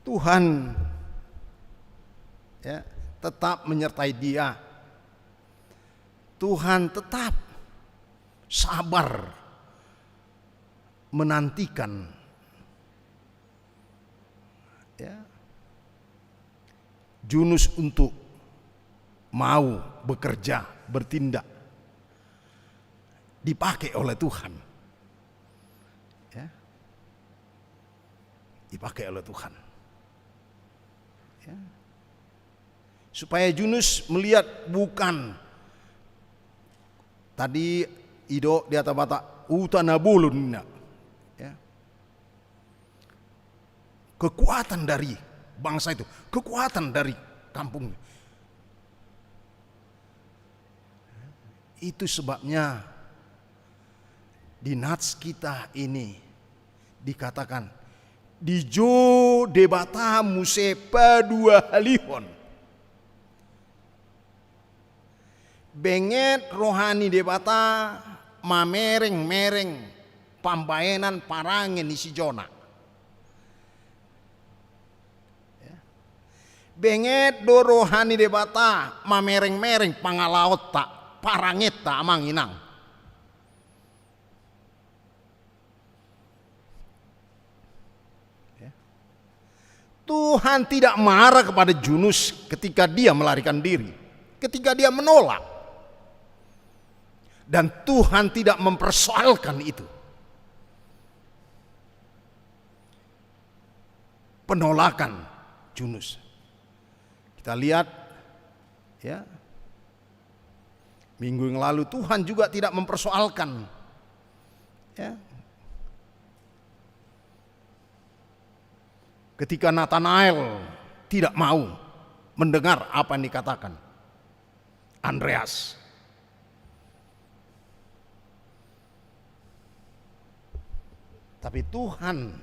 S6: Tuhan ya, tetap menyertai dia. Tuhan tetap sabar menantikan ya, Yunus untuk mau bekerja, bertindak, dipakai oleh Tuhan. Ya. Dipakai oleh Tuhan. Ya. Supaya Yunus melihat bukan tadi ido di atas bata utanabulun, ya. Kekuatan dari bangsa itu, kekuatan dari kampung. Itu sebabnya di nats kita ini dikatakan dijo debata musepa dua halihon. Benget rohani debata mamereng-mereng pambaenan parangin isi jona. Benget do rohani debata mamereng-mereng pangalaot tak paranget tak amang inang. Tuhan tidak marah kepada Yunus ketika dia melarikan diri, ketika dia menolak. Dan Tuhan tidak mempersoalkan itu. Penolakan Yunus. Kita lihat ya. Minggu yang lalu Tuhan juga tidak mempersoalkan ya. Ketika Nathanael tidak mau mendengar apa yang dikatakan Andreas. Tapi Tuhan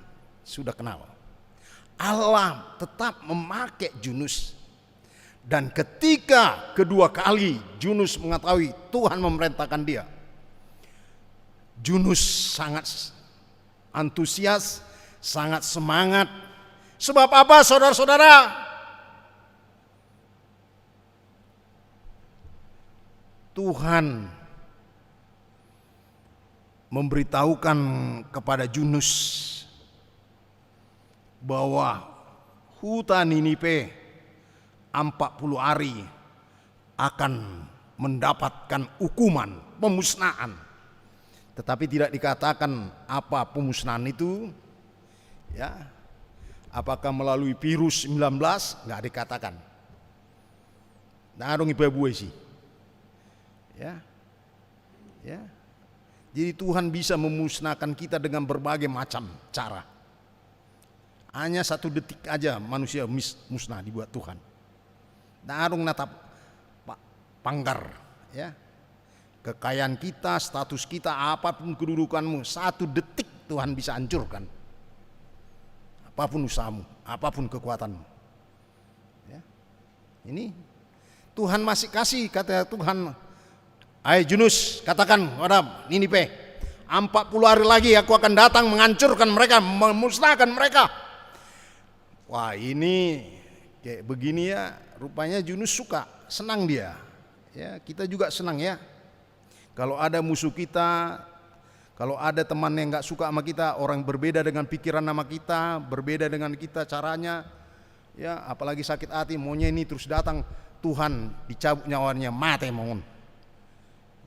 S6: sudah kenal. Allah tetap memakai Yunus. Dan ketika kedua kali Yunus mengetahui Tuhan memerintahkan dia, Yunus sangat antusias, sangat semangat. Sebab apa saudara-saudara? Tuhan memberitahukan kepada Yunus bahwa hutan Niniwe 40 hari akan mendapatkan hukuman pemusnahan. Tetapi tidak dikatakan apa pemusnahan itu, ya. Apakah melalui virus 19? Nggak dikatakan. Nah, dong ibu sih. Ya. Ya. Jadi Tuhan bisa memusnahkan kita dengan berbagai macam cara. Hanya 1 detik aja manusia musnah dibuat Tuhan. Nah, dong natap panggar, ya. Kekayaan kita, status kita, apapun kedudukanmu, 1 detik Tuhan bisa hancurkan. Apapun usahamu, apapun kekuatanmu. Ya. Ini Tuhan masih kasih, kata Tuhan. Hai Yunus, katakan kepada Niniwe, 40 hari lagi aku akan datang menghancurkan mereka, memusnahkan mereka. Wah, ini kayak begini ya, rupanya Yunus suka, senang dia. Ya, kita juga senang ya. Kalau ada musuh kita, kalau ada teman yang gak suka sama kita, orang berbeda dengan pikiran sama kita, berbeda dengan kita caranya, ya apalagi sakit hati, maunya ini terus datang, Tuhan dicabut nyawanya, mati mohon.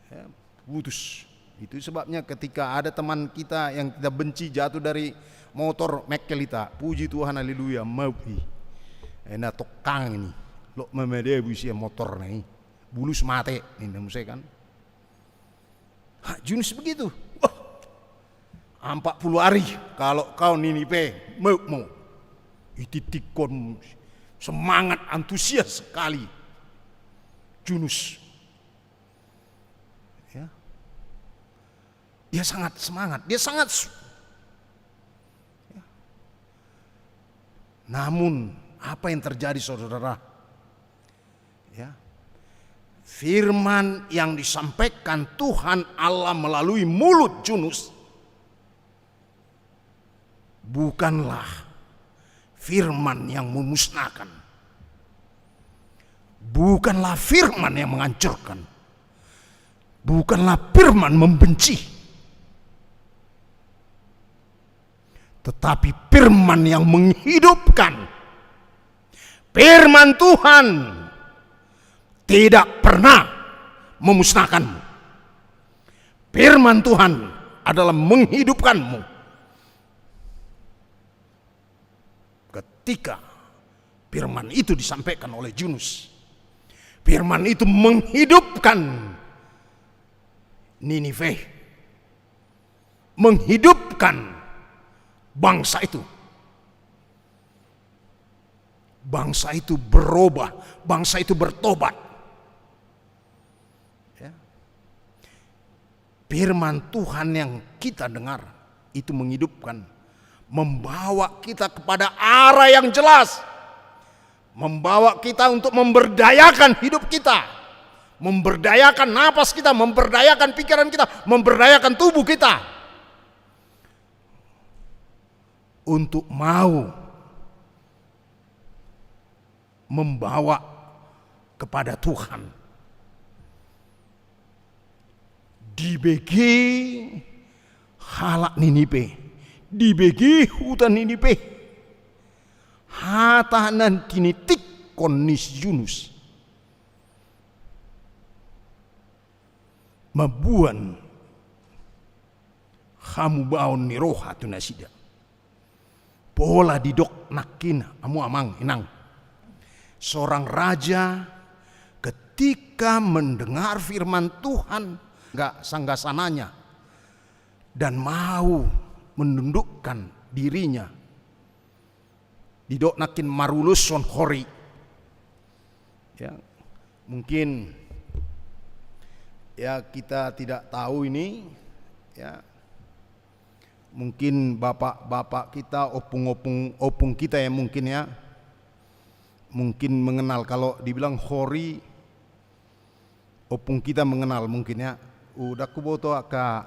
S6: Ya, putus. Itu sebabnya ketika ada teman kita yang kita benci jatuh dari motor Mekelita, puji Tuhan haleluya, maupi. Enak tokang ini, lo memede busia motor nih, bulus mate, ini musik kan. Yunus begitu. 40 hari kalau kau Niniwe mau ititikon Semangat, antusias sekali Yunus. Ya. Dia sangat semangat, dia sangat. Ya. Namun apa yang terjadi saudara? Ya. Firman yang disampaikan Tuhan Allah melalui mulut Yunus bukanlah firman yang memusnahkan, bukanlah firman yang menghancurkan, bukanlah firman membenci, tetapi firman yang menghidupkan. Firman Tuhan tidak pernah memusnahkanmu. Firman Tuhan adalah menghidupkanmu. Ketika firman itu disampaikan oleh Yunus, firman itu menghidupkan Ninive, menghidupkan bangsa itu. Bangsa itu berubah, bangsa itu bertobat. Ya. Firman Tuhan yang kita dengar itu menghidupkan, membawa kita kepada arah yang jelas, membawa kita untuk memberdayakan hidup kita, memberdayakan napas kita, memberdayakan pikiran kita, memberdayakan tubuh kita untuk mau membawa kepada Tuhan. Dibagi halak Ninive, dibagi hutan Ninive, hatanan tinitik konis Yunus, mabuan kamu baon ni roha tu nasida, pola didok nakin amu amang inang. Seorang raja ketika mendengar firman Tuhan gak sanggasananya dan mau menundukkan dirinya, didok nakin marulus son hori. Ya, mungkin ya kita tidak tahu ini, ya mungkin bapak-bapak kita, opung kita ya mungkin ya, mungkin mengenal. Kalau dibilang hori, opung kita mengenal mungkin ya. Udah kuboto aka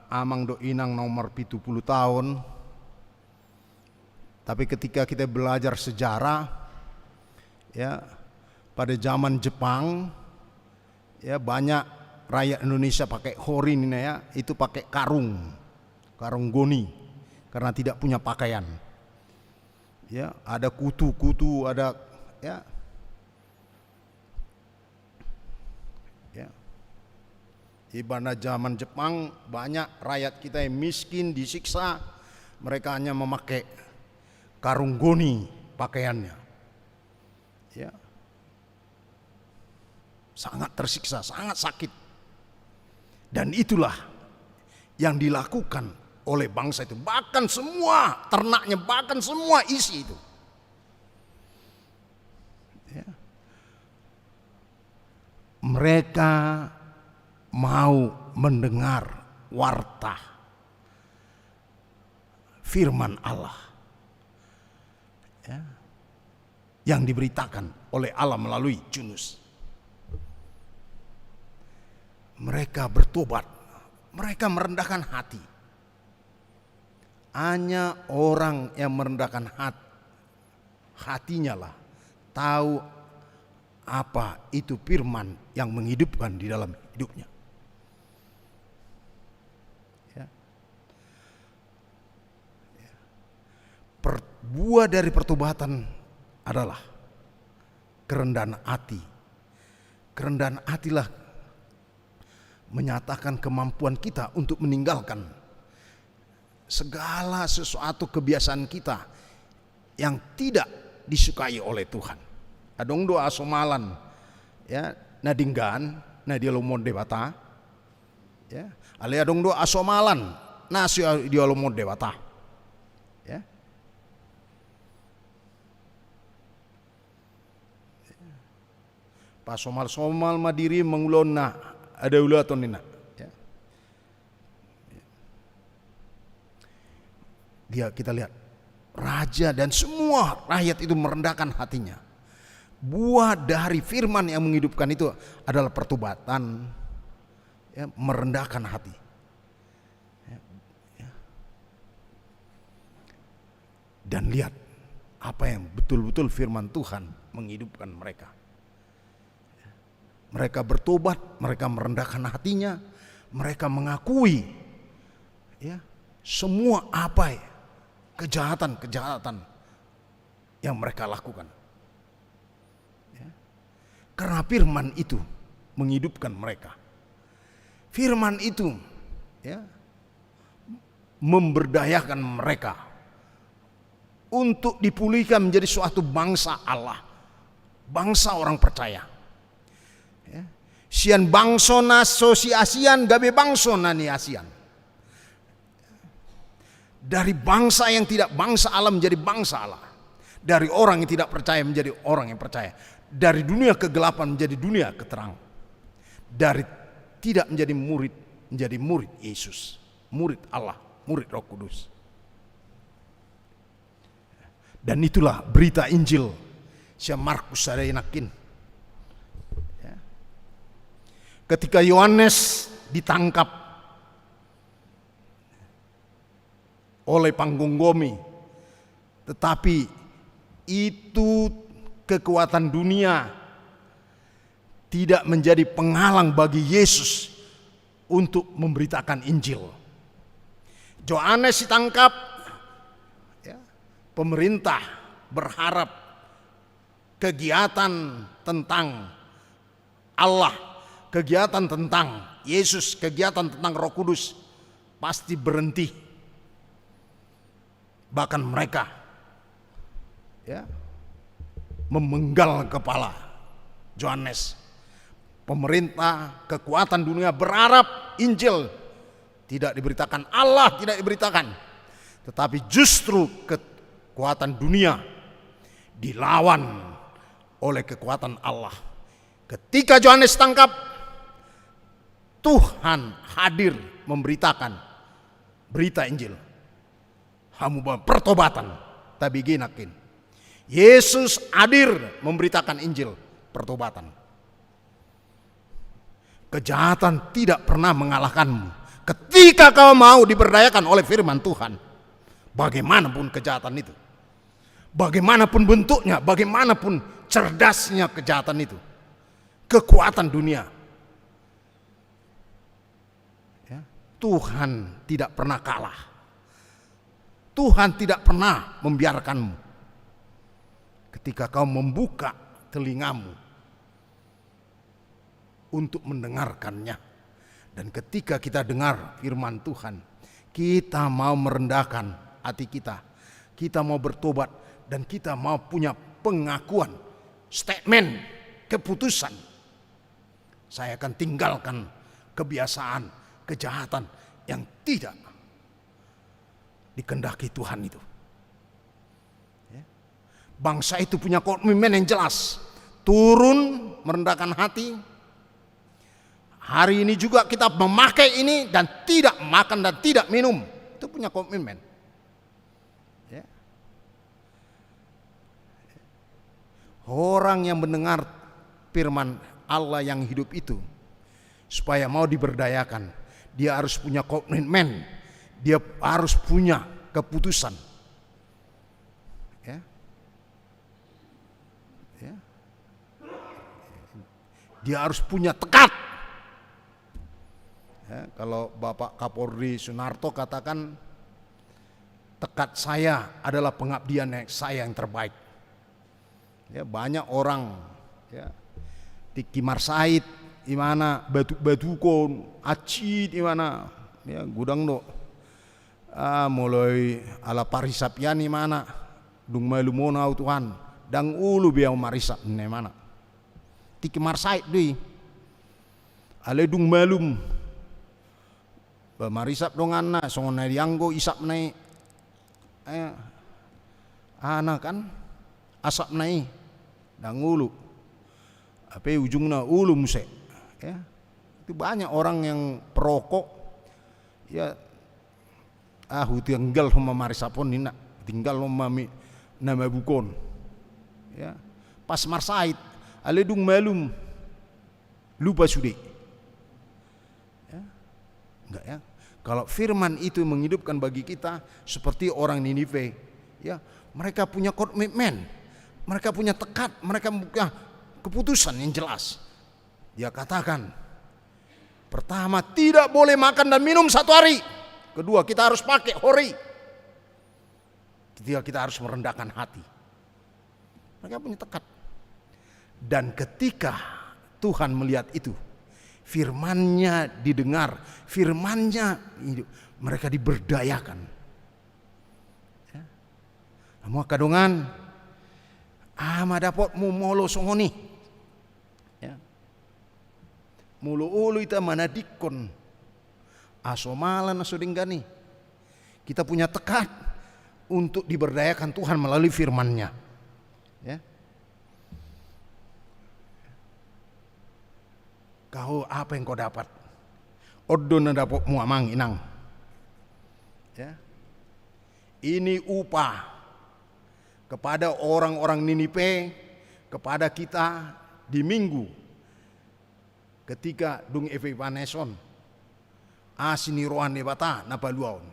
S6: amang do inang nomor 70 tahun. Tapi ketika kita belajar sejarah, ya pada zaman Jepang, ya banyak rakyat Indonesia pakai hori ini ya, itu pakai karung goni karena tidak punya pakaian. Ya, ada kutu-kutu, ada ya. Ya. Ibadah zaman Jepang banyak rakyat kita yang miskin disiksa, mereka hanya memakai karung goni pakaiannya. Ya. Sangat tersiksa, sangat sakit. Dan itulah yang dilakukan oleh bangsa itu, bahkan semua ternaknya, bahkan semua isi itu. Ya. Mereka mau mendengar warta firman Allah, ya, yang diberitakan oleh Allah melalui Yunus. Mereka bertobat, mereka merendahkan hati. Hanya orang yang merendahkan hatinya lah tahu apa itu firman yang menghidupkan di dalam hidupnya. Ya. Buah dari pertobatan adalah kerendahan hati. Kerendahan hatilah menyatakan kemampuan kita untuk meninggalkan segala sesuatu kebiasaan kita yang tidak disukai oleh Tuhan. Adong doa somalan, ya, nadinggan, na dia lomon dewata, ya, ale adong doa somalan, nasi dia lomon dewata, ya. Pa somal-somal madiri mengulon na ada ulaton nina. Ya. Dia kita lihat raja dan semua rakyat itu merendahkan hatinya. Buah dari firman yang menghidupkan itu adalah pertobatan, ya, merendahkan hati. Ya, ya. Dan lihat apa yang betul-betul firman Tuhan menghidupkan mereka. Mereka bertobat, mereka merendahkan hatinya, mereka mengakui, ya, semua apa ya, kejahatan-kejahatan yang mereka lakukan. Ya. Karena firman itu menghidupkan mereka. Firman itu, ya, memberdayakan mereka untuk dipulihkan menjadi suatu bangsa Allah, bangsa orang percaya. Sian bangsona sosi ASEAN gabe bangsona ni ASEAN. Dari bangsa yang tidak bangsa Allah menjadi bangsa Allah. Dari orang yang tidak percaya menjadi orang yang percaya. Dari dunia kegelapan menjadi dunia keterang. Dari tidak menjadi murid menjadi murid Yesus, murid Allah, murid Roh Kudus. Dan itulah berita Injil Sia Markus ada enakin. Ketika Yohanes ditangkap oleh panggung-gomi, tetapi itu kekuatan dunia tidak menjadi penghalang bagi Yesus untuk memberitakan Injil. Yohanes ditangkap, ya, pemerintah berharap kegiatan tentang Allah, kegiatan tentang Yesus, kegiatan tentang Roh Kudus pasti berhenti. Bahkan mereka, ya, memenggal kepala Yohanes. Pemerintah, kekuatan dunia berharap Injil tidak diberitakan, Allah tidak diberitakan. Tetapi justru kekuatan dunia dilawan oleh kekuatan Allah. Ketika Yohanes tangkap, Tuhan hadir memberitakan berita Injil. Hamu pertobatan tapi ginakin. Yesus hadir memberitakan Injil, pertobatan. Kejahatan tidak pernah mengalahkanmu. Ketika kau mau diberdayakan oleh firman Tuhan, bagaimanapun kejahatan itu, bagaimanapun bentuknya, bagaimanapun cerdasnya kejahatan itu, kekuatan dunia, Tuhan tidak pernah kalah. Tuhan tidak pernah membiarkanmu. Ketika kau membuka telingamu untuk mendengarkannya. Dan ketika kita dengar firman Tuhan, kita mau merendahkan hati kita. Kita mau bertobat dan kita mau punya pengakuan, statement, keputusan. Saya akan tinggalkan kebiasaan kejahatan yang tidak dikehendaki Tuhan itu. Bangsa itu punya komitmen yang jelas, turun merendahkan hati. Hari ini juga kita memakai ini dan tidak makan dan tidak minum, itu punya komitmen. Orang yang mendengar firman Allah yang hidup itu, supaya mau diberdayakan, dia harus punya komitmen, dia harus punya keputusan. Ya. Ya. Dia harus punya tekad. Ya, kalau Bapak Kapolri Sunarto katakan, tekad saya adalah pengabdian saya yang terbaik. Ya, banyak orang, ya, Tiki Marsaid, di mana batu-batu kon aci di mana, ya, gudang do mulai ala parisapian di mana dung malumona Tuhan dang ulu biang marisap ne mana Tiki Marsaid deui ale dung malum marisap donganna songon dianggo isap nai ana kan asap nai dang ulu apa ujungnya ulum se, ya. Itu banyak orang yang perokok, ya, tinggal sama marisapon ini, tinggal sama nama bukon, ya. Pas marsait, aledung malum, lupa sudah, ya. Enggak ya. Kalau firman itu menghidupkan bagi kita seperti orang Ninive, ya, mereka punya komitmen, mereka punya tekad, mereka punya keputusan yang jelas. Dia katakan, pertama, tidak boleh makan dan minum 1 hari. Kedua, kita harus pakai hori. Ketiga, kita harus merendahkan hati. Mereka punya tekad. Dan ketika Tuhan melihat itu, firman-Nya didengar, firman-Nya hidup, mereka diberdayakan. Ya. Kamu kadongan, dapat molo songoni. Ya. Mulu ulu ita manadikon, asomalan asodinggani. Kita punya tekad untuk diberdayakan Tuhan melalui firman-Nya. Ya. Kau apa yang kau dapat? Odon dapat muamang inang. Ya. Ini upah kepada orang-orang Ninive, kepada kita di minggu ketika dung evaneson asini rohan nebata napaluaon.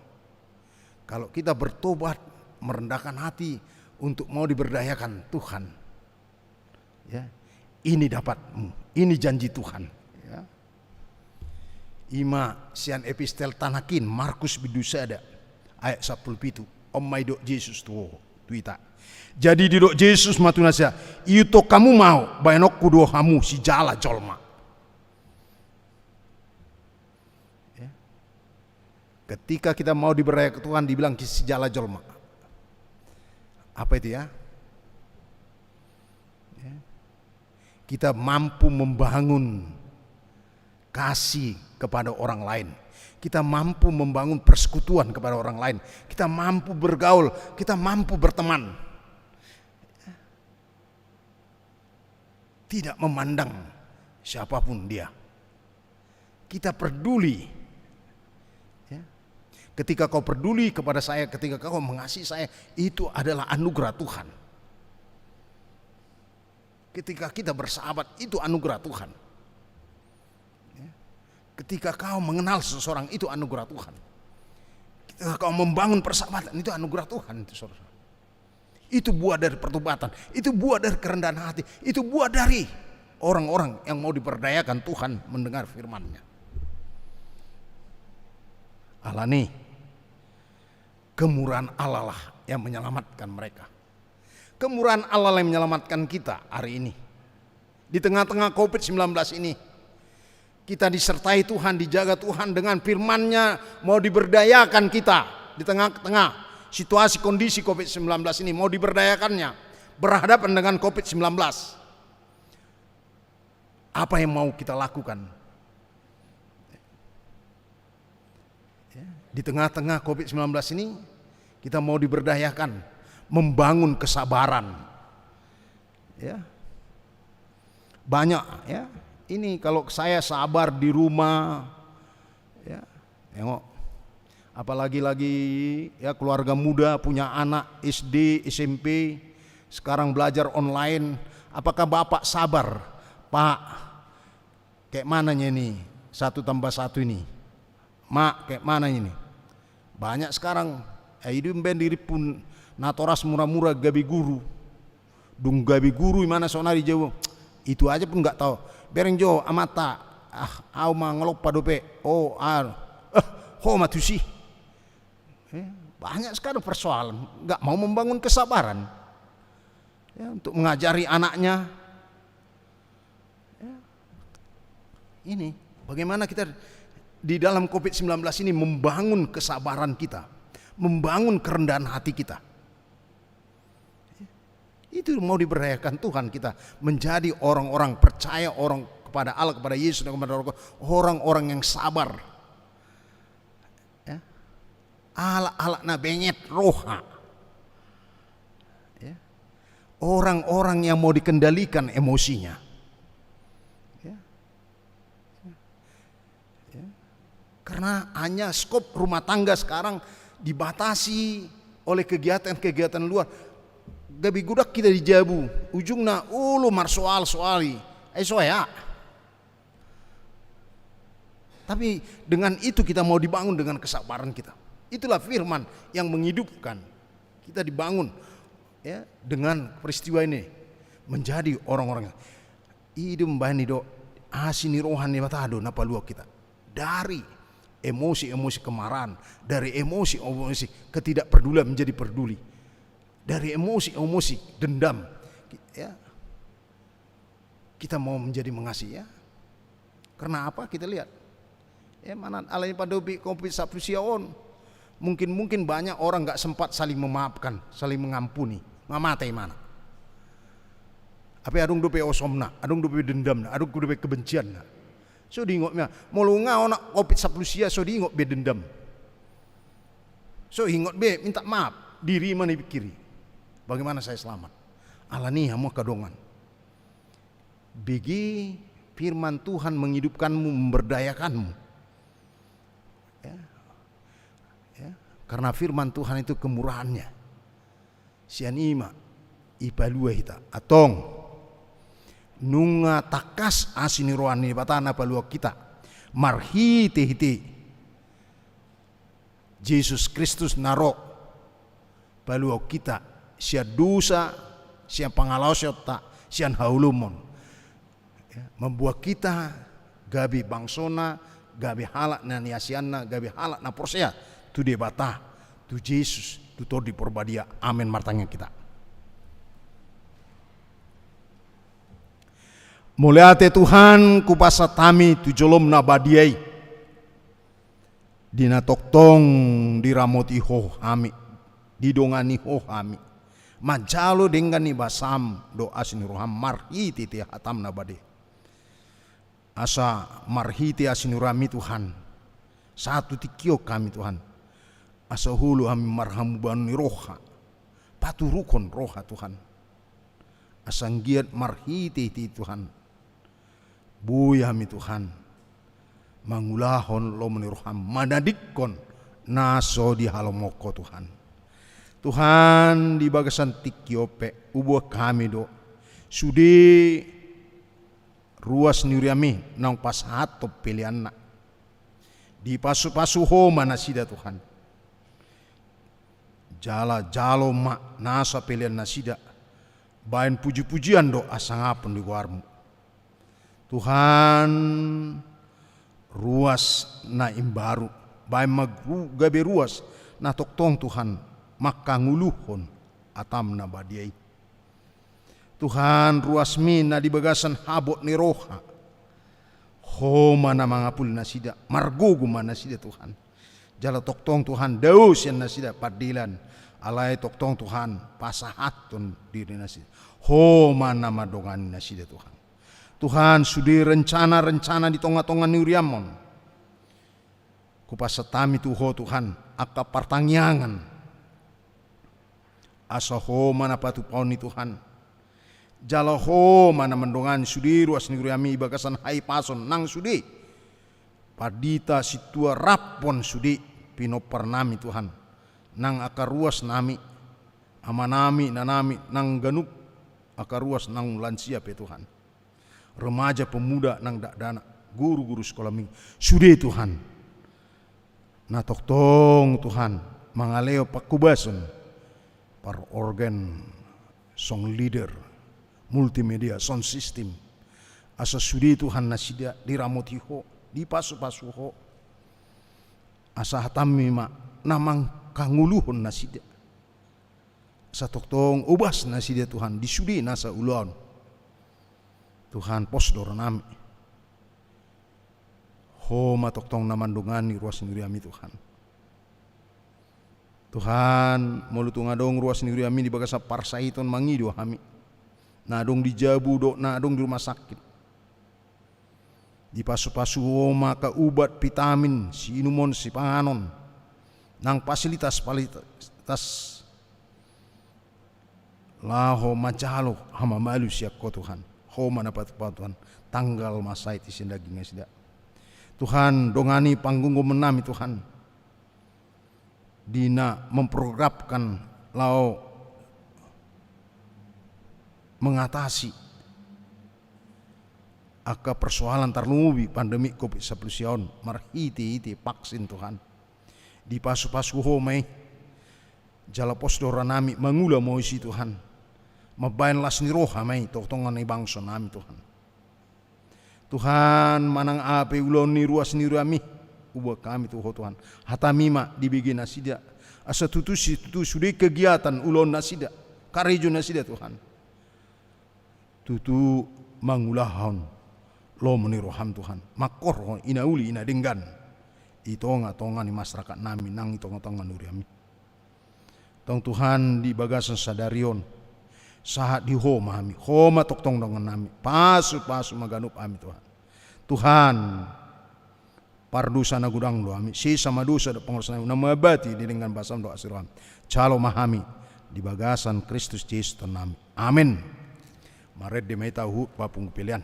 S6: Kalau kita bertobat, merendahkan hati untuk mau diberdayakan Tuhan, ya, ini dapatmu, ini janji Tuhan. Ya. Ima sian epistel tanakin Markus bidusada ayat 17 Omaidok Yesus tuh tuita. Jadi didok Yesus matunasya, itu kamu mau bayanok kudo hamu si jala jolma. Ya. Ketika kita mau diberdayakan Tuhan, dibilang si jala jolma. Apa itu ya? Ya. Kita mampu membangun kasih kepada orang lain. Kita mampu membangun persekutuan kepada orang lain. Kita mampu bergaul, kita mampu berteman. Tidak memandang siapapun dia. Kita peduli. Ya. Ketika kau peduli kepada saya, ketika kau mengasihi saya, itu adalah anugerah Tuhan. Ketika kita bersahabat, itu anugerah Tuhan. Ketika kau mengenal seseorang, itu anugerah Tuhan. Ketika kau membangun persahabatan, itu anugerah Tuhan. Itu buah dari pertobatan, itu buah dari kerendahan hati, itu buah dari orang-orang yang mau diberdayakan Tuhan mendengar firman-Nya. Allah nih, kemurahan Allah lah yang menyelamatkan mereka. Kemurahan Allah yang menyelamatkan kita hari ini. Di tengah-tengah COVID-19 ini, kita disertai Tuhan, dijaga Tuhan dengan firman-Nya, mau diberdayakan kita di tengah-tengah situasi kondisi COVID-19 ini, mau diberdayakannya, berhadapan dengan COVID-19. Apa yang mau kita lakukan? Di tengah-tengah COVID-19 ini, kita mau diberdayakan, membangun kesabaran. Ya. Banyak ya. Ini kalau saya sabar di rumah, ya, tengok, apalagi lagi ya keluarga muda punya anak SD, SMP, sekarang belajar online. Apakah Bapak sabar, Pak? Kayak mananya ini 1 tambah 1 ini, Mak? Kayak mana ini? Banyak sekarang. Hidup diri pun natoras murah-murah gabi guru, dung gabi guru mana sonari jauh. Itu aja pun nggak tahu. Bereng jo amata au mangelok padope ho matusi. Banyak sekali persoalan, nggak mau membangun kesabaran ya, untuk mengajari anaknya. Ya. Ini bagaimana kita di dalam COVID-19 ini membangun kesabaran kita, membangun kerendahan hati kita. Itu mau diberdayakan Tuhan, kita menjadi orang-orang percaya, orang kepada Allah, kepada Yesus dan kepada orang-orang yang sabar. Ya. Allah na benyet roha. Ya. Orang-orang yang mau dikendalikan emosinya. Karena hanya skop rumah tangga sekarang dibatasi oleh kegiatan-kegiatan luar. Gabi gudak kita dijabu, ujungnya ulu marsoal-soali. Ya. Tapi dengan itu kita mau dibangun dengan kesabaran kita. Itulah firman yang menghidupkan. Kita dibangun ya dengan peristiwa ini menjadi orang-orang hidup bani do asini rohani batado napalua kita dari emosi-emosi kemarahan, dari emosi-emosi ketidakpedulian menjadi peduli, dari emosi-emosi dendam ya kita mau menjadi mengasihi ya. Karena apa? Kita lihat ya mana alai padobi komplit saprusiaon. Mungkin banyak orang nggak sempat saling memaafkan, saling mengampuni. Ngamatai mana? Apa adung dope osomna, adung dope dendamna, adung dope kebencianna. So diingotnya, molunga onak kopit saplusia so diingot be dendam. So ingot be minta maaf, diri mana pikiri. Bagaimana saya selamat? Alani hamu kadongan. Bagi firman Tuhan menghidupkanmu, memberdayakanmu. Karena firman Tuhan itu kemurahannya. Sianima ipalua hita atong nunga takas asini rohani batana palua kita marhite hite Yesus Kristus naro palua kita sia dosa sia pangalosota sian haulumon membuat kita gabi bangsona gabi halak na niasianna gabi halak na porsea tu dia bata tu Yesus tu di porbadia amin martanya kita muliate Tuhan kupasa tami tu jolom na badiai dina toktong diramoti ho ami didongani ho ami majalo dengani basam do asini roham marhiti ti hatam na bade asa marhiti asini rami Tuhan satu tikio kami Tuhan asa hulu kami marhamu bani roha paturukon roha Tuhan asanggiat marhiti ti Tuhan buya kami Tuhan mangulahon lo meniroham manadikon naso di halomoko Tuhan Tuhan di bagasan tikiope ubuah kami do sudi ruas nuriami nang pas hato pilihan di pasu-pasu ho mana sida Tuhan jalo mak nasa pilihan nasida bain puji-pujian do asangapun di warmu Tuhan ruas na imbaru bain gabe ruas na toktong Tuhan maka nguluhon atam na badiai Tuhan ruas min na di bagasan habot ni roha ho mana mangapul nasida margugu mana sida Tuhan jala toktong Tuhan daus yan nasida padilan alai toktong Tuhan pasahatun diri nasida ho mana madongan nasida Tuhan Tuhan sudi rencana-rencana di tonga-tonga niuriamon kupasatami tuho Tuhan aka partangyangan asa ho mana patu pauni Tuhan jala ho mana mendongan sudi ruas niuriami bagasan hai pason nang sudi padita situa rapon sudi pinopernami Tuhan nang akar ruas nami amanami nanami nang ganup akar ruas nang lansia pe Tuhan remaja pemuda nang dakdana guru-guru sekolah minggu sudah Tuhan na toktong Tuhan mangaleo pakubason par organ song leader multimedia sound system asa sudah Tuhan nasida diramoti ho di pasu-pasu ho asa hatami ma namang kanguluhon nasida sa toktong ubas nasida Tuhan disudi nasa ulon Tuhan posdor nami ho matoktong namandungani ruas nuriami Tuhan Tuhan molutung adong ruas nuriami di bagasa parsaiton mangido kami nadong di jabu do nadong di rumah sakit di pasu-pasu maka ubat vitamin si inumon si panganon nang fasilitas laho macalo hama malu siap ko Tuhan ho mana patu Tuhan tanggal masai ti sindagingnya sida Tuhan dongani panggung menami Tuhan. Dina memprogramkan lau mengatasi aka persoalan terlubi pandemi COVID-19 marhiti vaksin Tuhan. Di pasu-pasu homai jala posdora nami mangula mau isi Tuhan. Mabain las ni roha mai tongan ni bangsa nami Tuhan. Tuhan manang ape ulon ni ruas ni rami ubah kami Tuhan. Hatamima dibigi nasida. Asa tutu sudah kegiatan ulon nasida. Karejo nasida Tuhan. Tutu mangulahon lo meniroham Tuhan. Makor inauli ina denggan. Itonga ni masyarakat nami nang itonga nuriami. Tong Tuhan di bagasan sadarion. Sahat di homa kami. Homa toktong dengan nami. Pasu maganup kami Tuhan. Tuhan pardusa na gudang do ami si sama dosa da pangurus na mabati di dengan basam doa siram calo mahami di bagasan Kristus Yesus nami amin. Maret de mai tahu papung pilihan.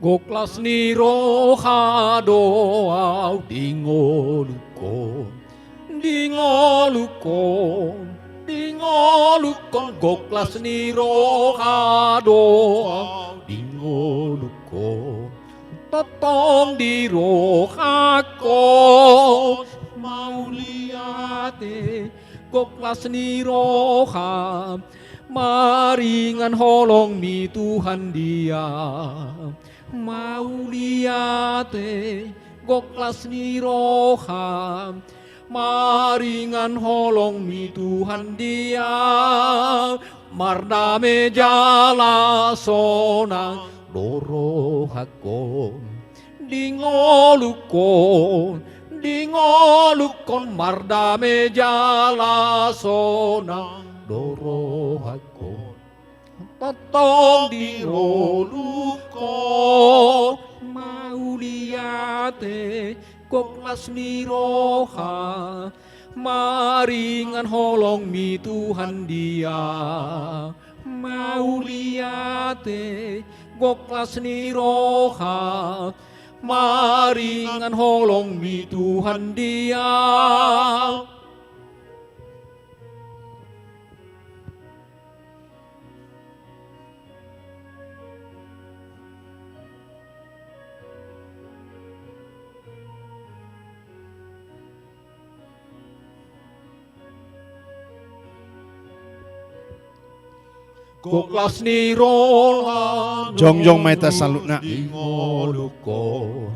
S3: Goklas ni roha doa dingolukon goklas ni roha doa dingolukon totong di roha ko mau liate goklas ni roha maringan holong mi Tuhan dia mau liate goklas ni roha maringan holong mi Tuhan dia mardame jala sonang doro hakon dingolukon mardame jala sonang doro hakon totong di roluko mau liate goklas ni roha maringan holong mi Tuhan dia mau liate goklas ni roha maringan holong mi Tuhan dia. Goklas ni rola
S6: Jongjong mai ta salutna
S3: dingolukon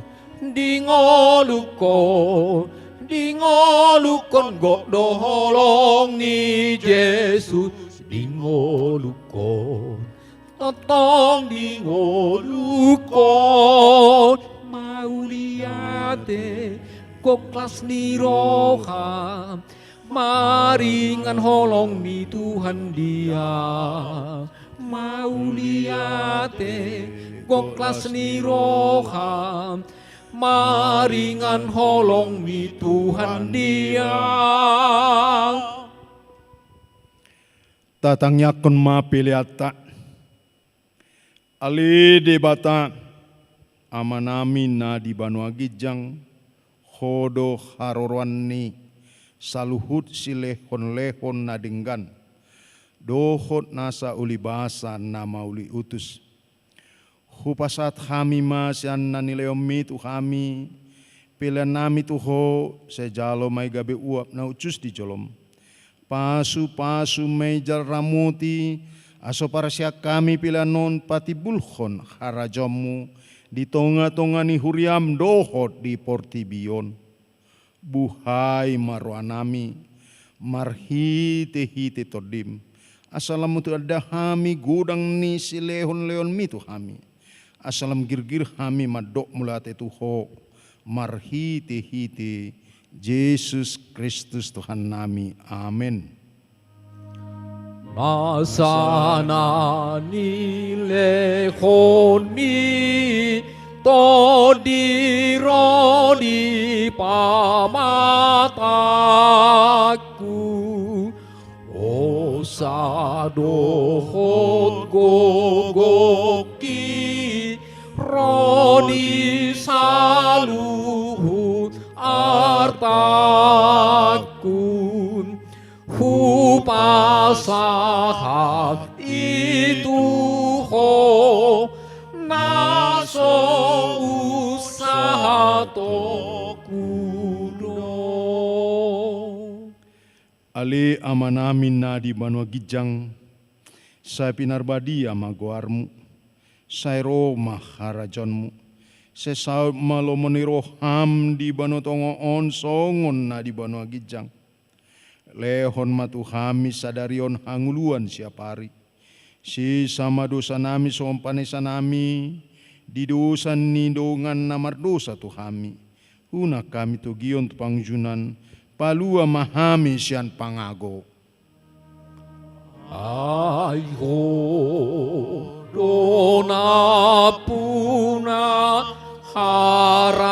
S3: gokdo holong ni Yesus dingolukon totong dingolukon mau liate goklas ni roha maringan holong mi Tuhan dia mau liate goklas ni roha maringan holong mi Tuhan dia.
S5: Tatangnya kun ma piliata ali di bata amanami na di Banua Gijang hodo harorwani saluhut silehon na dinggan dohot nasa uli bahasa nama uli utus hupasat kami masyan na nileomi tu kami pilihan nami tuho sejalo may gabi uap na ucus di jolom pasu may ramuti aso para siya kami pilihan non pati bulhon harajamu di tonga-tonga ni huriam dohot di portibion buhai marwanami marhite todim asalam tu ada hami gudang ni si leon mitu hami asalam girgir hami madok mulate tuho marhite Yesus Kristus Tuhan nami amin.
S3: Masana nile khoni to diro di pamataku osadohot gogoki rodi saluhut artakun hupasahat itu ho naso usaha tokudo.
S5: Ali amanamin na di Banua Gijang, saya pinarbadi ama goarmu, saya ro maharajonmu, saya sao malomoniro ham di Banua Tongo on songon na di Banua Gijang. Lehon matu hami sadarion hanguluan siapari. Si sama dosa nami sompane sanami, di dosa nindongan namar dosa tu hami. Huna kami tu gion tu pangjunan, palua mahami sian pangago.
S3: Aiho dona puna harajaon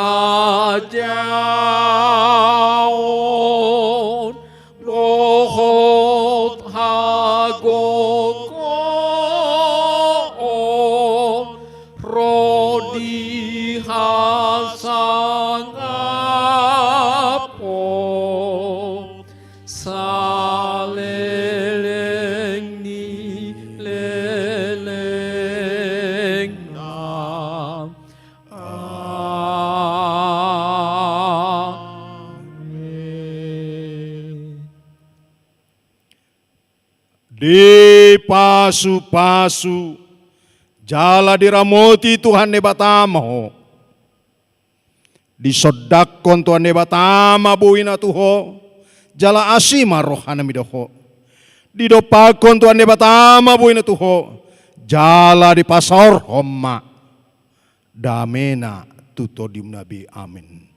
S3: lohot hagoko rodi hasangapo saleleng ni leleng na amin.
S5: Di pasu-pasu, jala diramoti Tuhan ne batamaho. Disodakon Tuhan ne batama buina tuho, jala asima rohana midoho. Didopakon Tuhan ne batama buina tuho, jala di pasor homma. Damena tuto dimnabi amin.